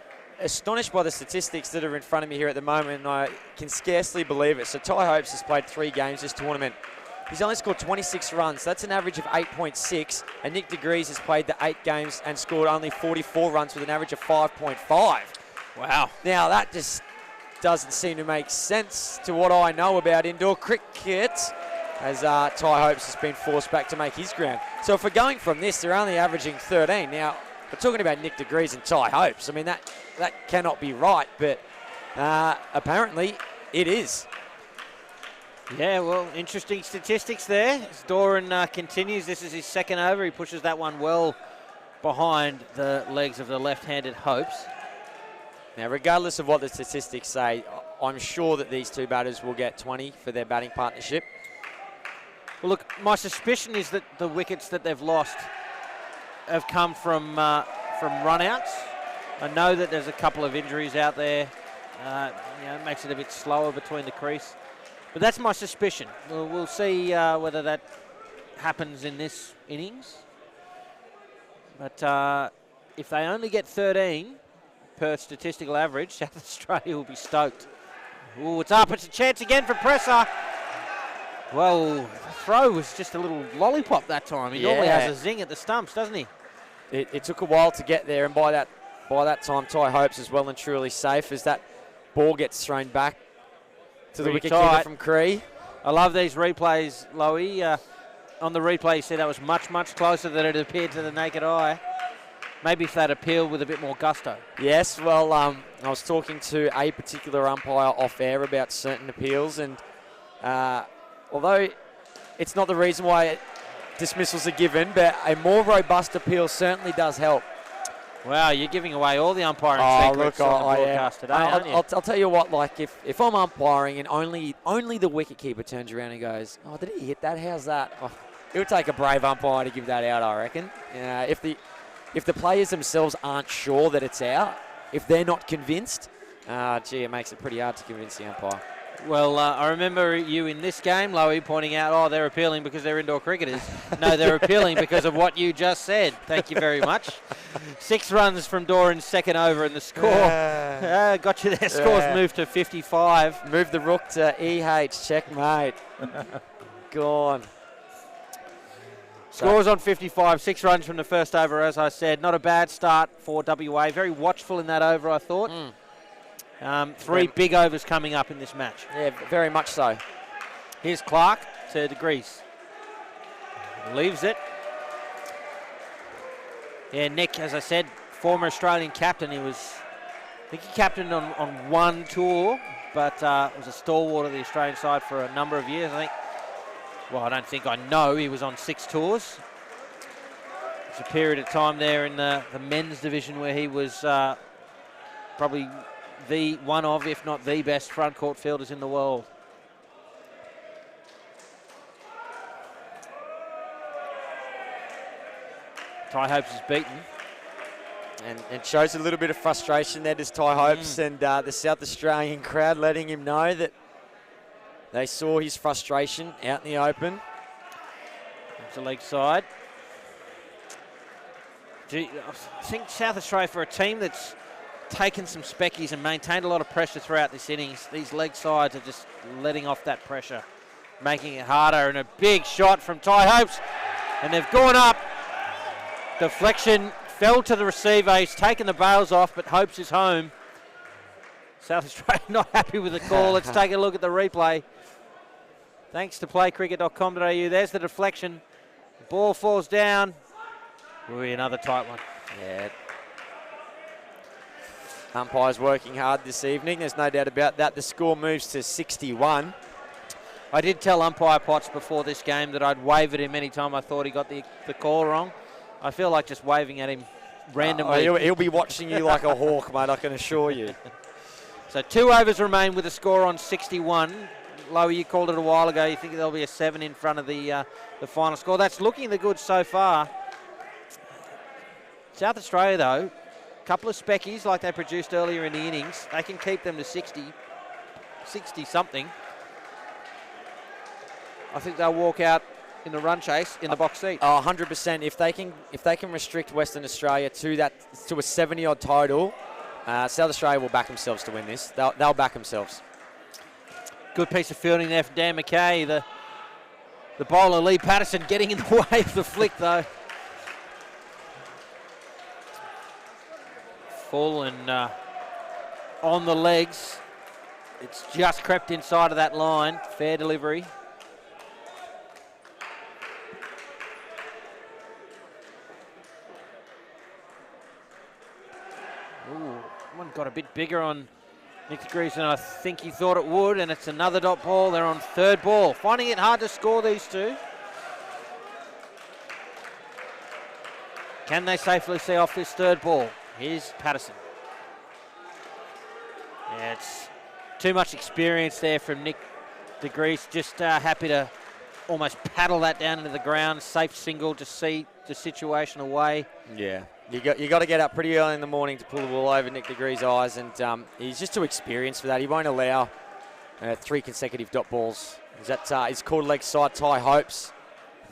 astonished by the statistics that are in front of me here at the moment, and I can scarcely believe it. So Ty Hopes has played 3 games this tournament. He's only scored 26 runs. That's an average of 8.6. And Nick de Grice has played the 8 games and scored only 44 runs with an average of 5.5. Wow. Now, that just doesn't seem to make sense to what I know about indoor cricket, as Ty Hopes has been forced back to make his ground. So if we're going from this, they're only averaging 13. Now, we're talking about Nick de Grice and Ty Hopes. I mean, that cannot be right, but apparently it is. Yeah, well, interesting statistics there. As Doran continues, this is his 2nd over. He pushes that one well behind the legs of the left-handed Hopes. Now, regardless of what the statistics say, I'm sure that these 2 batters will get 20 for their batting partnership. Well, look, my suspicion is that the wickets that they've lost have come from run-outs. I know that there's a couple of injuries out there. It makes it a bit slower between the crease. But that's my suspicion. We'll see whether that happens in this innings. But if they only get 13 per statistical average, South Australia will be stoked. Ooh, it's up. It's a chance again for Presser. Well, the throw was just a little lollipop that time. He normally has a zing at the stumps, doesn't he? It took a while to get there, and by that time, Ty Hopes is well and truly safe as that ball gets thrown back to the wicketkeeper from Cree. I love these replays, Lowy. On the replay, you see that was much, much closer than it appeared to the naked eye. Maybe if they'd appealed with a bit more gusto. Yes, well, I was talking to a particular umpire off air about certain appeals, and although it's not the reason why dismissals are given, but a more robust appeal certainly does help. Wow, you're giving away all the umpiring secrets on the broadcast today, aren't you? I'll tell you what, like, if I'm umpiring and only the wicketkeeper turns around and goes, oh, did he hit that? How's that? Oh, it would take a brave umpire to give that out, I reckon. If the players themselves aren't sure that it's out, if they're not convinced, it makes it pretty hard to convince the umpire. Well, I remember you in this game, Lowy, pointing out, oh, they're appealing because they're indoor cricketers. No, they're appealing because of what you just said. Thank you very much. 6 runs from Doran's second over, and the score got you there. Scores moved to 55. Move the rook to EH, checkmate. Gone. Scores on 55, 6 runs from the first over, as I said. Not a bad start for WA. Very watchful in that over, I thought. 3 big overs coming up in this match. Yeah, very much so. Here's Clark to Degrees. Leaves it. Yeah, Nick, as I said, former Australian captain. I think he captained on one tour, but was a stalwart of the Australian side for a number of years, I think. Well, I know he was on 6 tours. There's a period of time there in the men's division where he was probably one of, if not the best front court fielders in the world. Ty Hopes is beaten. And shows a little bit of frustration there, does Ty Hopes, and the South Australian crowd letting him know that they saw his frustration out in the open. It's a leg side. I think South Australia, for a team that's taken some speckies and maintained a lot of pressure throughout this innings, these leg sides are just letting off that pressure, making it harder. And a big shot from Ty Hopes, and they've gone up. Deflection fell to the receiver. He's taken the bails off, but Hopes is home. South Australia not happy with the call. Let's take a look at the replay. Thanks to playcricket.com.au. There's the deflection. The ball falls down. Ooh, another tight one. Yeah. Umpire's working hard this evening. There's no doubt about that. The score moves to 61. I did tell umpire Potts before this game that I'd wave at him any time I thought he got the call wrong. I feel like just waving at him randomly. He'll be watching you like a hawk, mate, I can assure you. So 2 overs remain with the score on 61. Lowy, you called it a while ago. You think there'll be a 7 in front of the final score. That's looking the good so far. South Australia, though, a couple of speckies like they produced earlier in the innings. They can keep them to 60-something. I think they'll walk out in the run chase in the box seat. Oh, 100%. If they can restrict Western Australia to a 70-odd total, South Australia will back themselves to win this. They'll back themselves. Good piece of fielding there from Dan McKay. The bowler, Lee Patterson, getting in the way of the flick, though. Full and on the legs. It's just crept inside of that line. Fair delivery. Ooh, one got a bit bigger on Nick Degrees than I think he thought it would, and it's another dot ball. They're on 3rd ball. Finding it hard to score, these two. Can they safely see off this 3rd ball? Here's Patterson. Yeah, it's too much experience there from Nick Degrees. Just happy to almost paddle that down into the ground. Safe single, just see the situation away. Yeah. You got to get up pretty early in the morning to pull the wool over Nick Degrees' eyes, and he's just too experienced for that. He won't allow 3 consecutive dot balls. He's called leg side. Ty Hopes,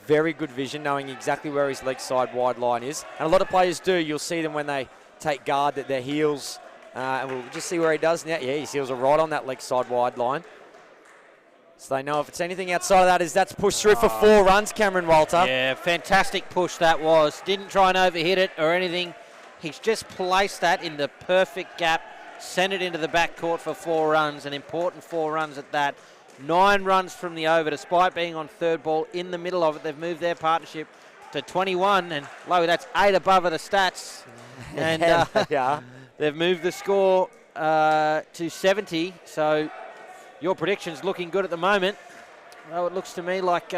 very good vision, knowing exactly where his leg side wide line is. And a lot of players do. You'll see them when they take guard at their heels, and we'll just see where he does now. Yeah, his heels are right on that leg side wide line. So they know if it's anything outside of that, that's pushed through for 4 runs, Cameron Walter. Yeah, fantastic push that was. Didn't try and overhit it or anything. He's just placed that in the perfect gap, sent it into the backcourt for 4 runs, an important 4 runs at that. 9 runs from the over, despite being on 3rd ball in the middle of it. They've moved their partnership to 21, and Lowy, that's 8 above of the stats. And yeah. they've moved the score to 70, so your prediction's looking good at the moment. Well, it looks to me like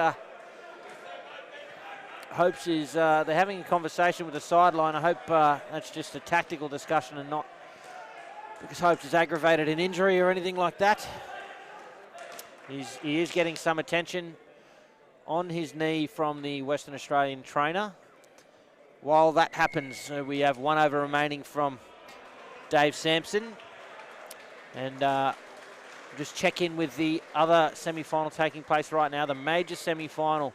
Hopes is, they're having a conversation with the sideline. I hope that's just a tactical discussion and not because Hopes has aggravated an injury or anything like that. He is getting some attention on his knee from the Western Australian trainer. While that happens, we have 1 over remaining from Dave Sampson. And just check in with the other semi-final taking place right now, the major semi-final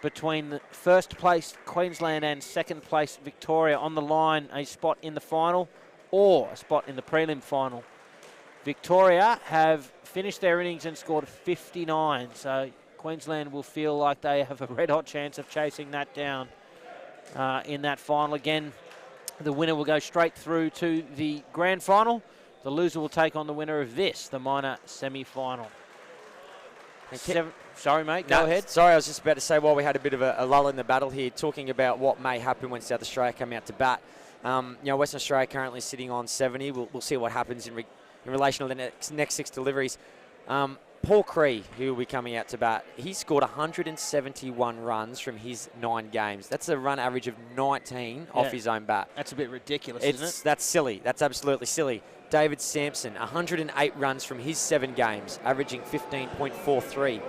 between the first place Queensland and second place Victoria. On the line, a spot in the final or a spot in the prelim final. Victoria have finished their innings and scored 59, so Queensland will feel like they have a red-hot chance of chasing that down in that final. Again, the winner will go straight through to the grand final. The loser will take on the winner of this, the minor semi-final. Sorry, mate, go ahead. Sorry, I was just about to say, while we had a bit of a lull in the battle here, talking about what may happen when South Australia come out to bat. Western Australia currently sitting on 70. We'll see what happens in relation to the next 6 deliveries. Paul Cree, who will be coming out to bat, he scored 171 runs from his 9 games. That's a run average of 19 off his own bat. That's a bit ridiculous, isn't it? That's silly. That's absolutely silly. David Sampson, 108 runs from his 7 games, averaging 15.43.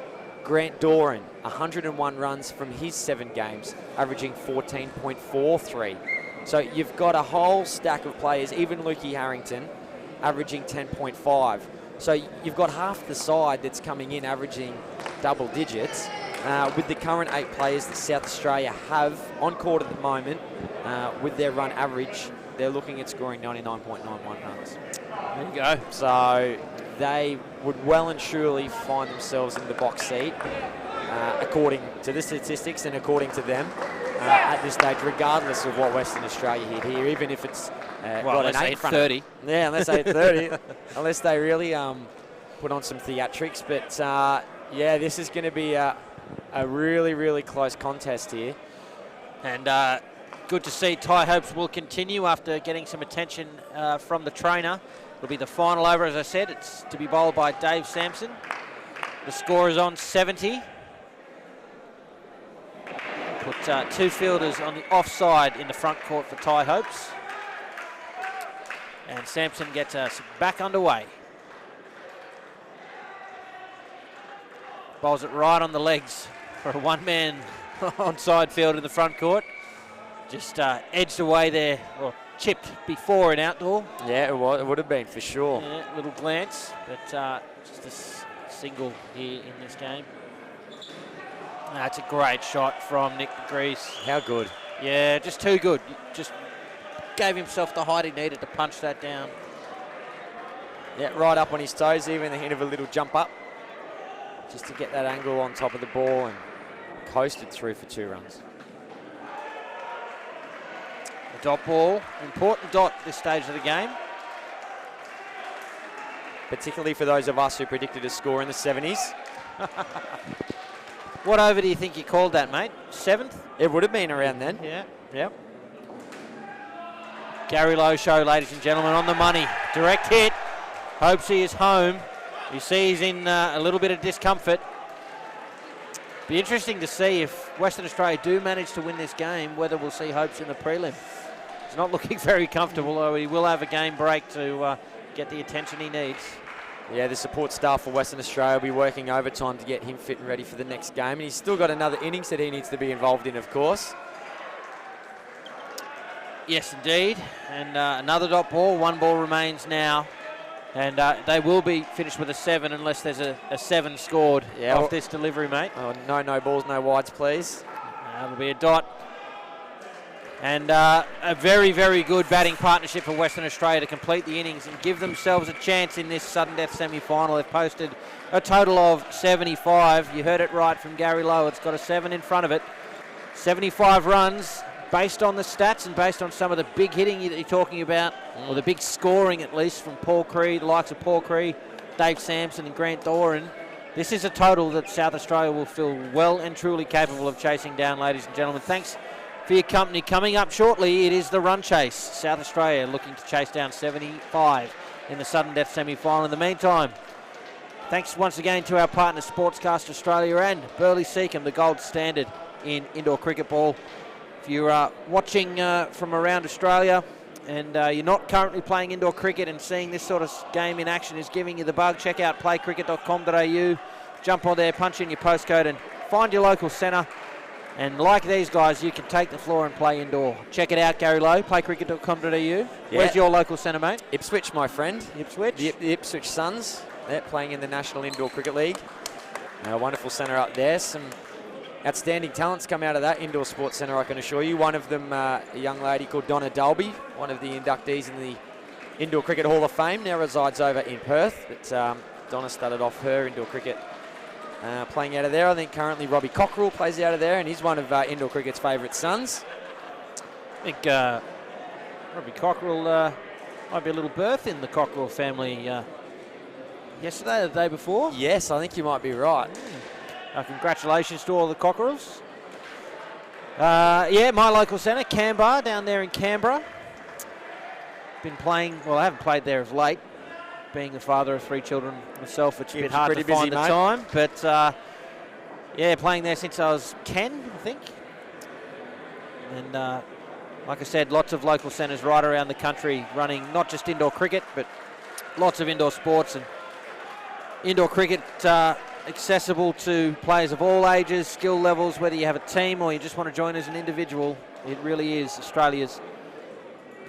Grant Doran, 101 runs from his 7 games, averaging 14.43. So you've got a whole stack of players, even Lukey Harrington, averaging 10.5. So you've got half the side that's coming in averaging double digits. With the current 8 players that South Australia have on court at the moment, with their run average, they're looking at scoring 99.91 runs. There you go. So they would well and surely find themselves in the box seat, according to the statistics and according to them, at this stage, regardless of what Western Australia hit here, even if it's got an 8:30. Yeah, unless 8:30, unless they really put on some theatrics. But yeah, this is going to be a really, really close contest here. And good to see. Ty Hopes will continue after getting some attention from the trainer. It'll be the final over, as I said. It's to be bowled by Dave Sampson. The score is on 70. Put 2 fielders on the offside in the front court for Ty Hopes. And Sampson gets us back underway. Bowls it right on the legs for a 1-man onside field in the front court. Just edged away there, or chipped before an outdoor. Yeah, it would have been for sure. Yeah, little glance, but just a single here in this game. That's a great shot from Nick Grease. How good. Yeah, just too good. Just gave himself the height he needed to punch that down. Yeah, right up on his toes, even the hint of a little jump up, just to get that angle on top of the ball, and coasted through for 2 runs. A dot ball, important dot this stage of the game. Particularly for those of us who predicted a score in the 70s. What over do you think you called that, mate? 7th? It would have been around then. Yeah. Yep. Gary Lowe show, ladies and gentlemen, on the money. Direct hit. Hopes he is home. You see he's in a little bit of discomfort. Be interesting to see if Western Australia do manage to win this game, whether we'll see Hopes in the prelim. He's not looking very comfortable, though he will have a game break to get the attention he needs. Yeah, the support staff for Western Australia will be working overtime to get him fit and ready for the next game. And he's still got another innings that he needs to be involved in, of course. Yes, indeed. And another dot ball. 1 ball remains now. And they will be finished with a 7 unless there's a 7 scored off this delivery, mate. Oh, no balls, no wides, please. That'll be a dot. And a very, very good batting partnership for Western Australia to complete the innings and give themselves a chance in this sudden death semi-final. They've posted a total of 75. You heard it right from Gary Lowe. It's got a 7 in front of it. 75 runs based on the stats and based on some of the big hitting that you're talking about, or the big scoring at least from Paul Cree, the likes of Paul Cree, Dave Sampson and Grant Doran. This is a total that South Australia will feel well and truly capable of chasing down, ladies and gentlemen. Thanks for your company. Coming up shortly, it is the run chase. South Australia looking to chase down 75 in the sudden death semi-final. In the meantime, thanks once again to our partner Sportscast Australia and Burley Seacombe, the gold standard in indoor cricket ball. If you're watching from around Australia and you're not currently playing indoor cricket and seeing this sort of game in action is giving you the bug, check out playcricket.com.au, jump on there, punch in your postcode and find your local centre. And like these guys, you can take the floor and play indoor. Check it out, Gary Lowe, playcricket.com.au. Yeah. Where's your local centre, mate? Ipswich, my friend. Ipswich? The Ipswich Suns. They're playing in the National Indoor Cricket League. A wonderful centre up there. Some outstanding talents come out of that indoor sports centre, I can assure you. One of them, a young lady called Donna Dalby, one of the inductees in the Indoor Cricket Hall of Fame, now resides over in Perth. But Donna started off her indoor cricket playing out of there. I think currently Robbie Cockrell plays out of there, and he's one of indoor cricket's favourite sons. I think Robbie Cockrell might be a little birth in the Cockrell family yesterday or the day before. Yes, I think you might be right. Congratulations to all the Cockerells. Yeah, my local centre, Canberra, down there in Canberra. Been playing, well, I haven't played there of late. Being the father of 3 children myself, it's a bit hard to find the time. But, yeah, playing there since I was 10, I think. And, like I said, lots of local centres right around the country running not just indoor cricket, but lots of indoor sports. And indoor cricket accessible to players of all ages, skill levels, whether you have a team or you just want to join as an individual. It really is Australia's,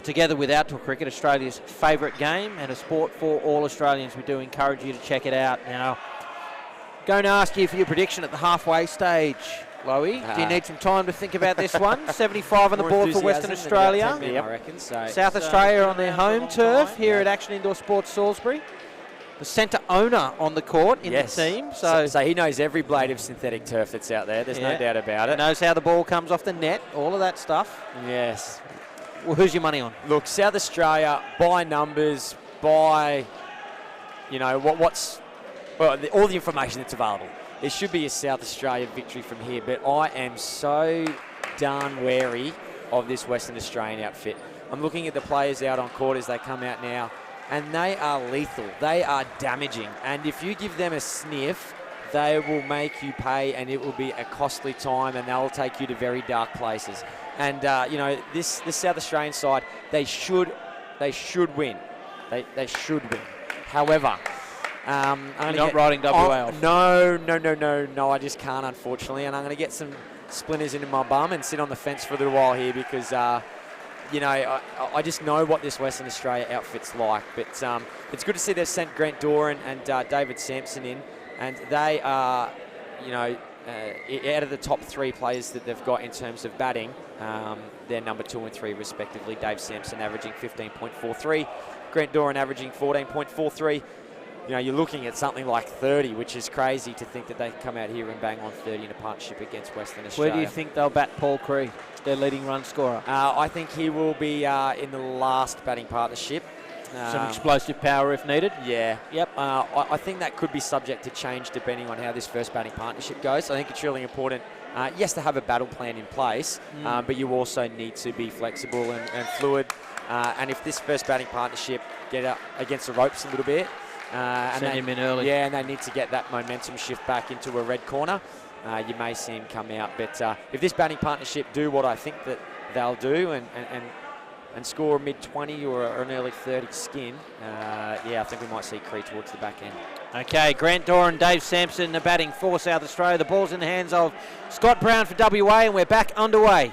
together with outdoor cricket, Australia's favourite game and a sport for all Australians. We do encourage you to check it out. Now, going to ask you for your prediction at the halfway stage, Loey. Do you need some time to think about this one? 75 on the board for Western Australia. I reckon. So South Australia on their home turf here at Action Indoor Sports Salisbury. The centre owner on the court in the team. So he knows every blade of synthetic turf that's out there. There's no doubt about it. Knows how the ball comes off the net, all of that stuff. Yes. Well, who's your money on? Look, South Australia, by numbers, by, you know, all the information that's available. There should be a South Australia victory from here, but I am so darn wary of this Western Australian outfit. I'm looking at the players out on court as they come out now, and they are lethal. They are damaging. And if you give them a sniff, they will make you pay, and it will be a costly time, and they'll take you to very dark places. And, you know, this South Australian side, they should win. They should win. However, you're not riding WA off. No, I just can't, unfortunately. And I'm going to get some splinters into my bum and sit on the fence for a little while here because, you know, I just know what this Western Australia outfit's like. But it's good to see they've sent Grant Doran and David Sampson in. And they are, you know, out of the top 3 players that they've got in terms of batting, they're number 2 and 3 respectively. Dave Sampson averaging 15.43, Grant Doran averaging 14.43. You know, you're looking at something like 30, which is crazy to think that they can come out here and bang on 30 in a partnership against Western Australia. Where do you think they'll bat Paul Cree, their leading run scorer? I think he will be in the last batting partnership. Some explosive power if needed. Yeah. Yep. I think that could be subject to change depending on how this first batting partnership goes. I think it's really important, yes, to have a battle plan in place, but you also need to be flexible and fluid. And if this first batting partnership get up against the ropes a little bit, send him in early. Yeah, and they need to get that momentum shift back into a red corner, you may see him come out. But if this batting partnership do what I think that they'll do and score a mid-20 or an early 30 skin, yeah, I think we might see Cree towards the back end. Okay, Grant Doran, Dave Sampson, the batting for South Australia. The ball's in the hands of Scott Brown for WA, and we're back underway.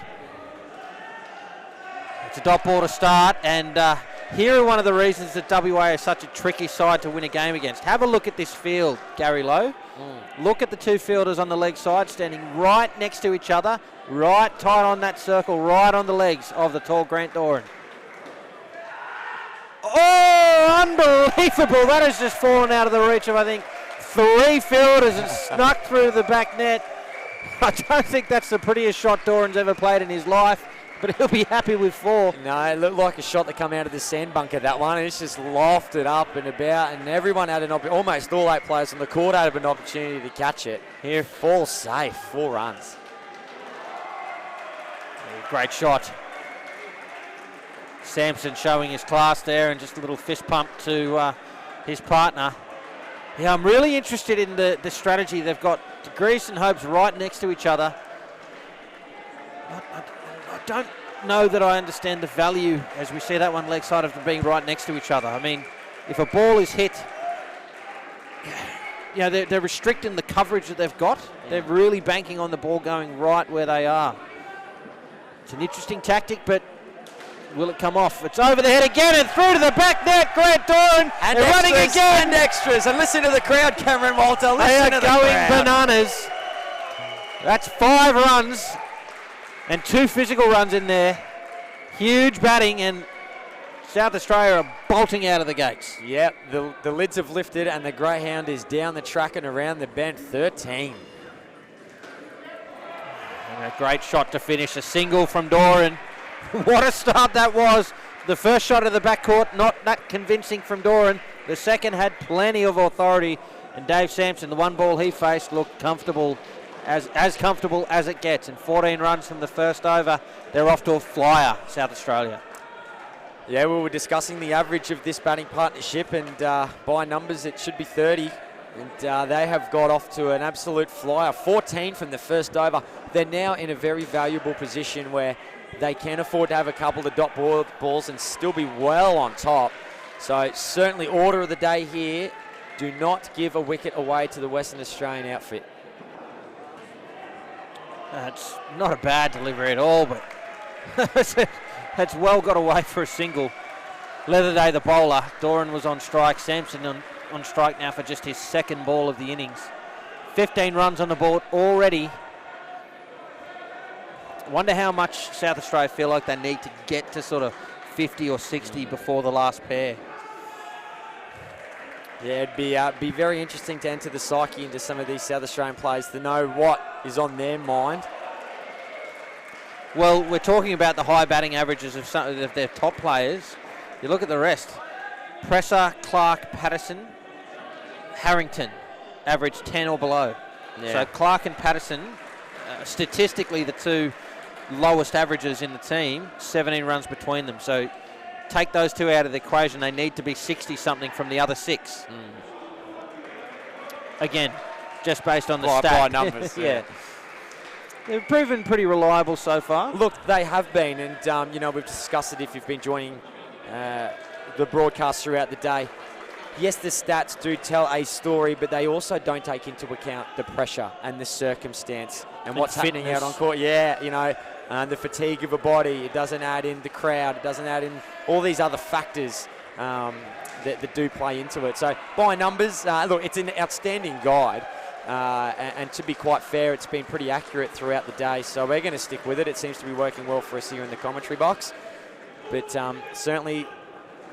It's a dot ball to start, and here are one of the reasons that WA is such a tricky side to win a game against. Have a look at this field, Gary Lowe. Look at the 2 fielders on the leg side standing right next to each other, right tight on that circle, right on the legs of the tall Grant Doran. Oh, unbelievable. That has just fallen out of the reach of, I think, 3 fielders and snuck through the back net. I don't think that's the prettiest shot Doran's ever played in his life. but he'll be happy with 4. No, it looked like a shot that come out of the sand bunker, that one. It's just lofted up and about, and everyone had an opportunity. Almost all 8 players on the court had an opportunity to catch it. Here, 4 safe, 4 runs. Great shot. Sampson showing his class there, and just a little fist pump to his partner. Yeah, I'm really interested in the strategy. They've got Degrees and Hopes right next to each other. I don't know that I understand the value, as we see that one leg side, of them being right next to each other. I mean, if a ball is hit, you know, they're restricting the coverage that they've got. They're really banking on the ball going right where they are. It's an interesting tactic, but will it come off? It's over the head again and through to the back net. Grant Doran and running again. And extras. And listen to the crowd, Cameron Walter. Listen to the crowd. They are going bananas. That's 5 runs and 2 physical runs in there. Huge batting, and South Australia are bolting out of the gates. Yep, the lids have lifted and the Greyhound is down the track and around the bend. 13. And a great shot to finish. A single from Doran. What a start that was. The first shot of the backcourt, not that convincing from Doran. The second had plenty of authority. And Dave Sampson, the one ball he faced, looked comfortable, as comfortable as it gets. And 14 runs from the first over. They're off to a flyer, South Australia. Yeah, we were discussing the average of this batting partnership, and by numbers it should be 30. And they have got off to an absolute flyer. 14 from the first over. They're now in a very valuable position where they can afford to have a couple of dot balls and still be well on top. So certainly order of the day here. Do not give a wicket away to the Western Australian outfit. It's not a bad delivery at all, but that's well got away for a single. Leatherday, the bowler. Doran was on strike. Sampson on strike now for just his second ball of the innings. 15 runs on the board already. Wonder how much South Australia feel like they need to get to sort of 50 or 60 before the last pair. Yeah, it'd be very interesting to enter the psyche into some of these South Australian players to know what is on their mind. Well, we're talking about the high batting averages of some of their top players. You look at the rest. Presser, Clark, Patterson, Harrington average 10 or below. Yeah. So Clark and Patterson, statistically the 2 lowest averages in the team, 17 runs between them. So take those 2 out of the equation, they need to be 60-something from the other 6. Again, just based on the stat. By numbers. Yeah. They've proven pretty reliable so far. Look, they have been, and you know, we've discussed it if you've been joining the broadcast throughout the day. Yes, the stats do tell a story, but they also don't take into account the pressure and the circumstance and what's happening out on court. Yeah, you know, the fatigue of a body. It doesn't add in the crowd. It doesn't add in all these other factors that do play into it. So by numbers, look, it's an outstanding guide. And to be quite fair, it's been pretty accurate throughout the day. So we're going to stick with it. It seems to be working well for us here in the commentary box. But certainly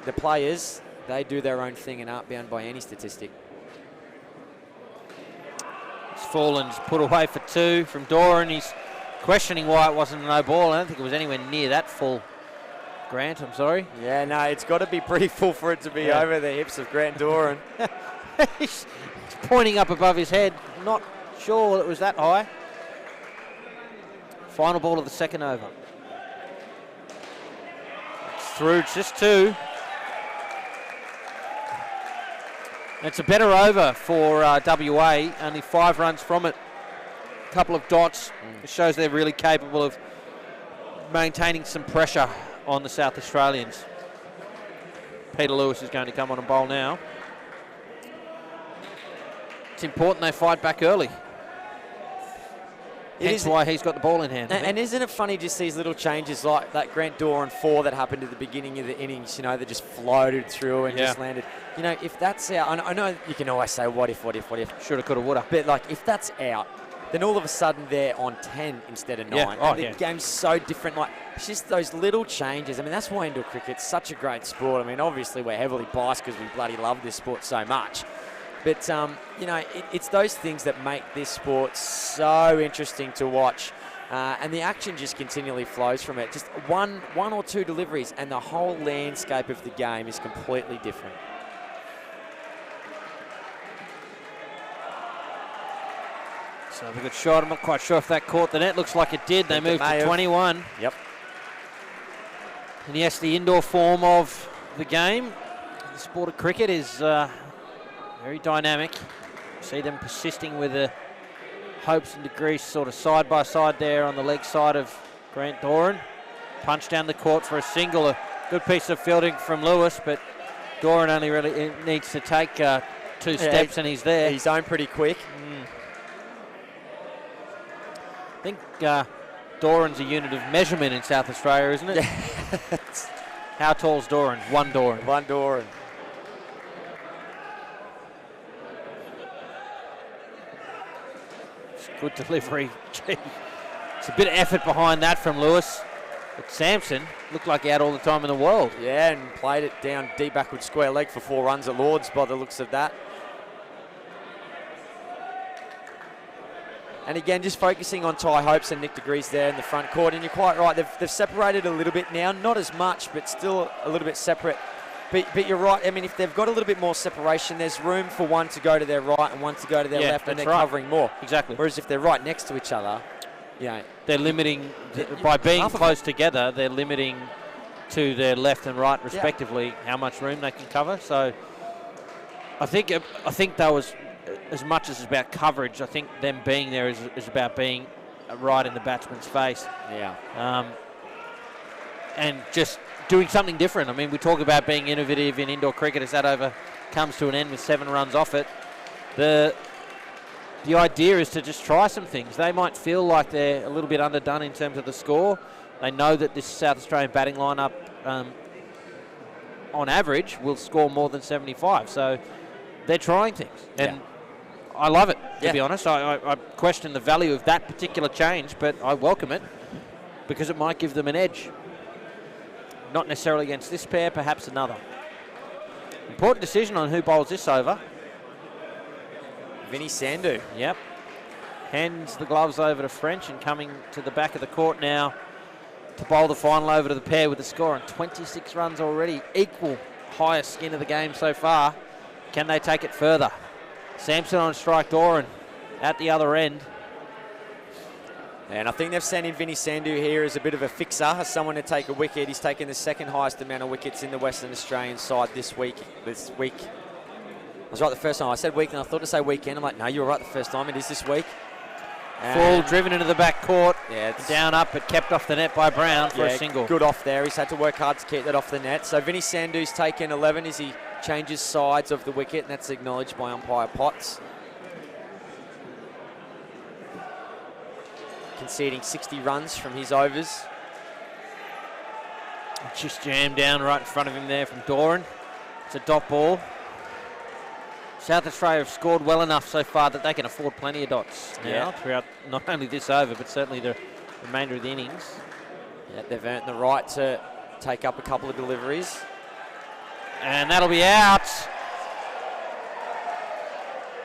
the players, they do their own thing and aren't bound by any statistic. It's fallen, put away for 2 from Doran. He's questioning why it wasn't a no ball. I don't think it was anywhere near that full. Grant, I'm sorry. Yeah, no, it's got to be pretty full for it to be over the hips of Grant Doran. He's pointing up above his head. Not sure it was that high. Final ball of the second over. It's through, it's just 2. It's a better over for WA, only 5 runs from it. A couple of dots. It shows they're really capable of maintaining some pressure on the South Australians. Peter Lewis is going to come on and bowl now. It's important they fight back early. Hence why he's got the ball in hand. And isn't it funny just these little changes like that Grant Doran 4 that happened at the beginning of the innings, you know, that just floated through and just landed. You know, if that's out, I know you can always say what if. Shoulda, coulda, woulda. But like if that's out, then all of a sudden they're on 10 instead of 9. Yeah. Oh, the game's so different. Like it's just those little changes. I mean, that's why indoor cricket's such a great sport. I mean, obviously we're heavily biased because we bloody love this sport so much. But, you know, it's those things that make this sport so interesting to watch. And the action just continually flows from it. Just one or two deliveries, and the whole landscape of the game is completely different. So a good shot. I'm not quite sure if that caught the net. Looks like it did. They moved to 21. Yep. And yes, the indoor form of the game, the sport of cricket, is very dynamic. See them persisting with the Hopes and Degrees sort of side by side there on the leg side of Grant Doran. Punch down the court for a single. A good piece of fielding from Lewis, but Doran only really needs to take 2 steps and he's there. He's owned pretty quick. I think Doran's a unit of measurement in South Australia, isn't it? How tall's Doran? 1 Doran. 1 Doran. Good delivery. Gee. It's a bit of effort behind that from Lewis. But Sampson looked like he had all the time in the world. Yeah, and played it down deep backward square leg for 4 runs at Lords by the looks of that. And again, just focusing on Ty Hopes and Nick Degrees there in the front court. And you're quite right, they've separated a little bit now. Not as much, but still a little bit separate. But you're right, I mean, if they've got a little bit more separation, there's room for one to go to their right and one to go to their left, and they're covering more. Exactly. Whereas if they're right next to each other, they're limiting, by being close together, they're limiting to their left and right, respectively, how much room they can cover. So I think that was, as much as it's about coverage, I think them being there is about being right in the batsman's face. Yeah. And just doing something different. I mean, we talk about being innovative in indoor cricket as that over comes to an end with 7 runs off it. The idea is to just try some things. They might feel like they're a little bit underdone in terms of the score. They know that this South Australian batting lineup, on average, will score more than 75. So they're trying things. And I love it, to be honest. I question the value of that particular change, but I welcome it because it might give them an edge. Not necessarily against this pair, perhaps another. Important decision on who bowls this over. Vinny Sandhu. Yep. Hands the gloves over to French and coming to the back of the court now to bowl the final over to the pair with the score on 26 runs already. Equal highest skin of the game so far. Can they take it further? Sampson on strike, Doran at the other end. And I think they've sent in Vinny Sandhu here as a bit of a fixer, as someone to take a wicket. He's taken the 2nd highest amount of wickets in the Western Australian side this week. I was right the first time. I said week and I thought to say weekend. I'm like, no, you were right the first time. It is this week. Full driven into the back court. Down up, but kept off the net by Brown for a single. Good off there. He's had to work hard to keep that off the net. So Vinny Sandhu's taken 11 as he changes sides of the wicket, and that's acknowledged by umpire Potts. Conceding 60 runs from his overs. Just jammed down right in front of him there from Doran. It's a dot ball. South Australia have scored well enough so far that they can afford plenty of dots now throughout not only this over, but certainly the remainder of the innings. Yeah, they've earned the right to take up a couple of deliveries. And that'll be out.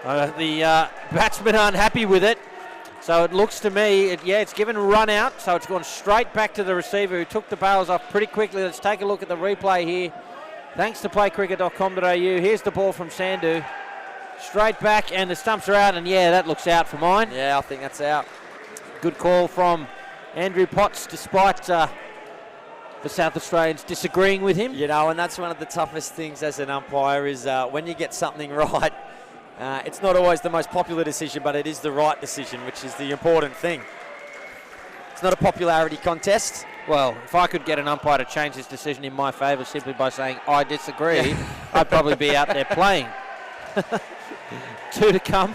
The batsmen aren't happy with it. So it looks to me, it's given a run out, so it's gone straight back to the receiver who took the bails off pretty quickly. Let's take a look at the replay here. Thanks to playcricket.com.au. Here's the ball from Sandhu. Straight back, and the stumps are out, and that looks out for mine. Yeah, I think that's out. Good call from Andrew Potts, despite the South Australians disagreeing with him. You know, and that's one of the toughest things as an umpire is when you get something right, it's not always the most popular decision, but it is the right decision, which is the important thing. It's not a popularity contest. Well, if I could get an umpire to change his decision in my favour simply by saying, I disagree, I'd probably be out there playing. 2 to come.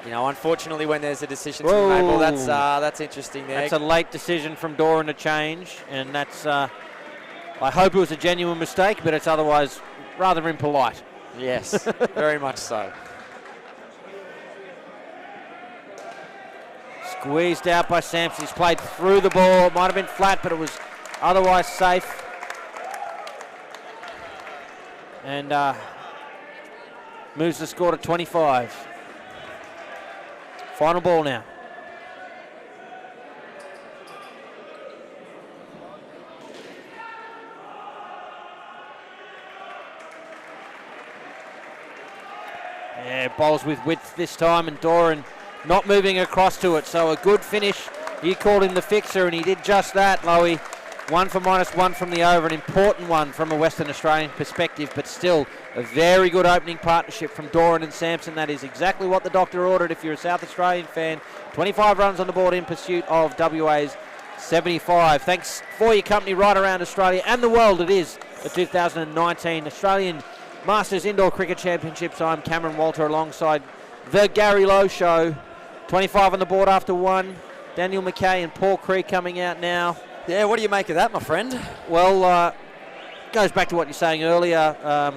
You know, unfortunately, when there's a decision to be made, well, that's interesting there. That's a late decision from Doran to change, and that's, I hope it was a genuine mistake, but it's otherwise rather impolite. Yes, very much so. Squeezed out by Sampson. He's played through the ball. It might have been flat, but it was otherwise safe. And moves the score to 25. Final ball now. Yeah, bowls with width this time, and Doran not moving across to it. So a good finish. You called him the fixer, and he did just that, Lowy. 1 for -1 from the over, an important one from a Western Australian perspective, but still a very good opening partnership from Doran and Sampson. That is exactly what the doctor ordered if you're a South Australian fan. 25 runs on the board in pursuit of WA's 75. Thanks for your company right around Australia and the world. It is the 2019 Australian Masters Indoor Cricket Championships. I'm Cameron Walter alongside the Gary Lowe Show. 25 on the board after 1. Daniel McKay and Paul Cree coming out now. Yeah, what do you make of that, my friend? Well, goes back to what you're saying earlier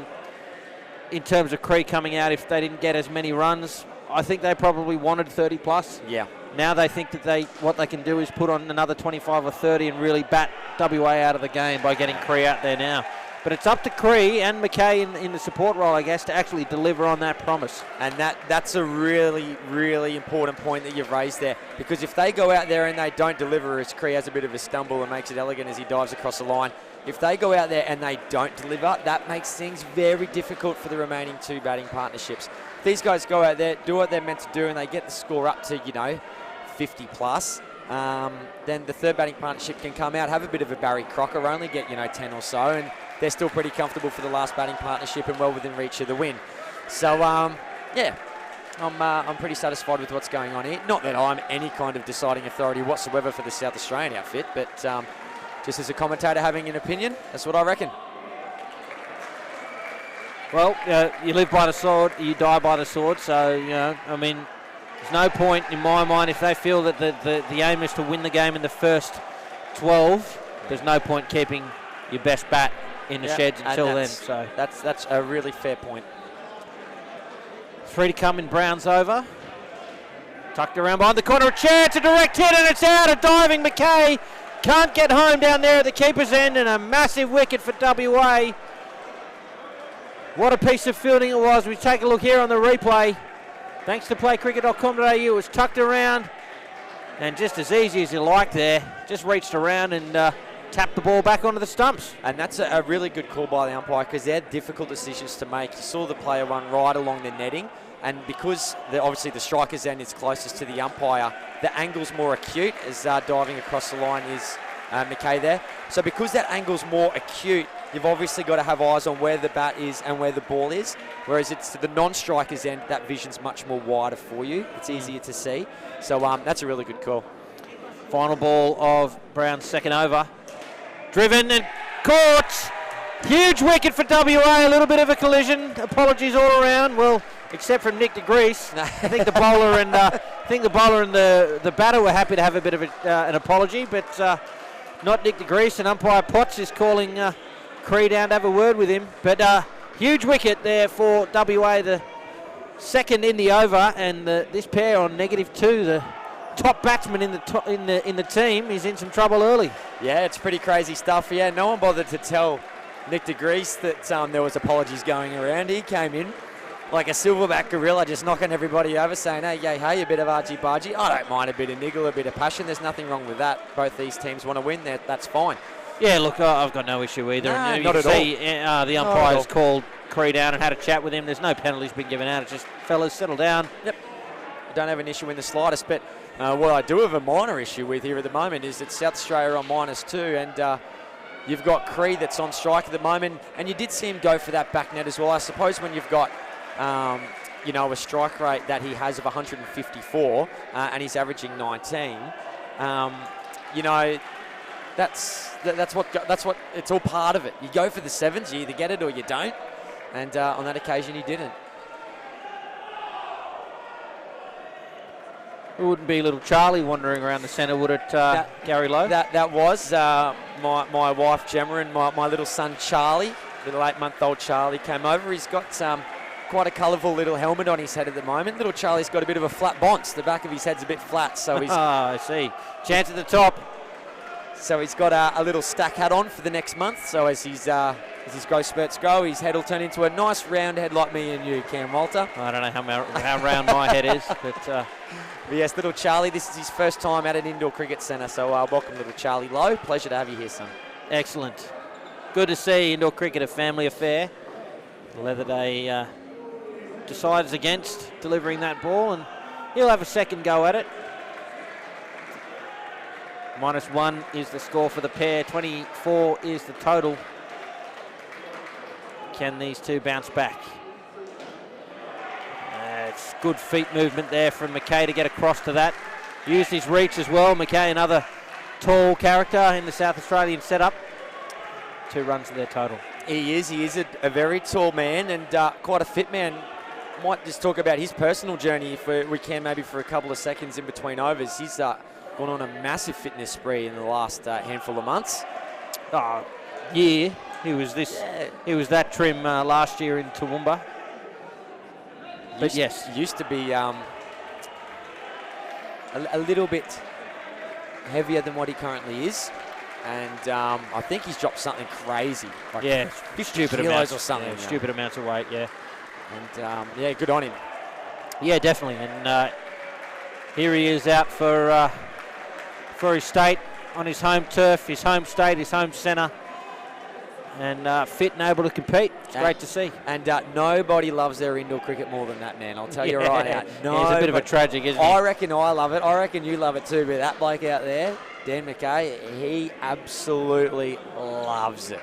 in terms of Cree coming out. If they didn't get as many runs, I think they probably wanted 30 plus. Yeah. Now they think that what they can do is put on another 25 or 30 and really bat WA out of the game by getting Cree out there now. But it's up to Cree and McKay in the support role, I guess, to actually deliver on that promise. And that's a really, really important point that you've raised there. Because if they go out there and they don't deliver, as Cree has a bit of a stumble and makes it elegant as he dives across the line, if they go out there and they don't deliver, that makes things very difficult for the remaining 2 batting partnerships. If these guys go out there, do what they're meant to do, and they get the score up to, 50 plus, then the 3rd batting partnership can come out, have a bit of a Barry Crocker, only get, 10 or so, and they're still pretty comfortable for the last batting partnership and well within reach of the win. So, yeah, I'm pretty satisfied with what's going on here. Not that I'm any kind of deciding authority whatsoever for the South Australian outfit, but just as a commentator having an opinion, that's what I reckon. Well, you live by the sword, you die by the sword. So, there's no point in my mind if they feel that the aim is to win the game in the first 12. There's no point keeping your best bat in the sheds until then. So that's a really fair point. 3 to come in Brown's over. Tucked around behind the corner, a chance, a direct hit, and it's out. A diving McKay can't get home down there at the keeper's end, and a massive wicket for WA. What a piece of fielding it was. We take a look here on the replay. Thanks to playcricket.com.au, it was tucked around, and just as easy as you like there, just reached around and tapped the ball back onto the stumps. And that's a really good call by the umpire, because they're difficult decisions to make. You saw the player run right along the netting, and because obviously the striker's end is closest to the umpire, the angle's more acute as diving across the line is McKay there. So because that angle's more acute, you've obviously got to have eyes on where the bat is and where the ball is, whereas it's to the non-striker's end, that vision's much more wider for you. It's easier to see. So that's a really good call. Final ball of Brown's second over. Driven and caught. Huge wicket for WA. A little bit of a collision. Apologies all around. Well, except from Nick de Grease. I think the bowler and the batter were happy to have a bit of an apology, but not Nick de Grease. And umpire Potts is calling Cree down to have a word with him. But huge wicket there for WA, the second in the over, and this pair on -2. The top batsman in the team is in some trouble early. Yeah, it's pretty crazy stuff. Yeah, no one bothered to tell Nick de Grease that there was apologies going around. He came in like a silverback gorilla, just knocking everybody over, saying, hey, a bit of argy-bargy. I don't mind a bit of niggle, a bit of passion. There's nothing wrong with that. Both these teams want to win. That's fine. Yeah, look, I've got no issue either. No, not at all. The umpires called Cree down and had a chat with him. There's no penalties been given out. It's just, fellas, settle down. Yep. I don't have an issue in the slightest, but what I do have a minor issue with here at the moment is that South Australia are on -2, and you've got Cree that's on strike at the moment, and you did see him go for that back net as well. I suppose when you've got a strike rate that he has of 154 and he's averaging 19, that's what it's all part of it. You go for the sevens, you either get it or you don't, and on that occasion he didn't. It wouldn't be little Charlie wandering around the centre, would it, Gary Lowe? That was my wife Gemma and my little son Charlie, little 8-month-old Charlie came over. He's got quite a colourful little helmet on his head at the moment. Little Charlie's got a bit of a flat bonce. The back of his head's a bit flat, so he's... I see. Chance at the top. So he's got a little stack hat on for the next month. So as his growth spurts go, his head will turn into a nice round head like me and you, Cam Walter. I don't know how round my head is, but yes, little Charlie, this is his first time at an indoor cricket centre. So welcome, little Charlie Lowe. Pleasure to have you here, son. Excellent. Good to see indoor cricket a family affair. Leatherday decides against delivering that ball, and he'll have a second go at it. -1 is the score for the pair. 24 is the total. Can these two bounce back? It's good feet movement there from McKay to get across to that. Used his reach as well. McKay, another tall character in the South Australian setup. 2 runs to their total. He is a very tall man and quite a fit man. Might just talk about his personal journey if we can, maybe for a couple of seconds in between overs. He's gone on a massive fitness spree in the last handful of months. He was that trim last year in Toowoomba. But yes, used to be a little bit heavier than what he currently is, and I think he's dropped something crazy. Like stupid amounts or something. Yeah, stupid amounts of weight. Yeah, and good on him. Yeah, definitely. And here he is out for his state on his home turf, his home state, his home centre. And fit and able to compete. It's great to see. And nobody loves their indoor cricket more than that man. I'll tell you right now. No, he's a bit of a tragic, isn't he? I reckon I love it. I reckon you love it too. But that bloke out there, Dan McKay, he absolutely loves it.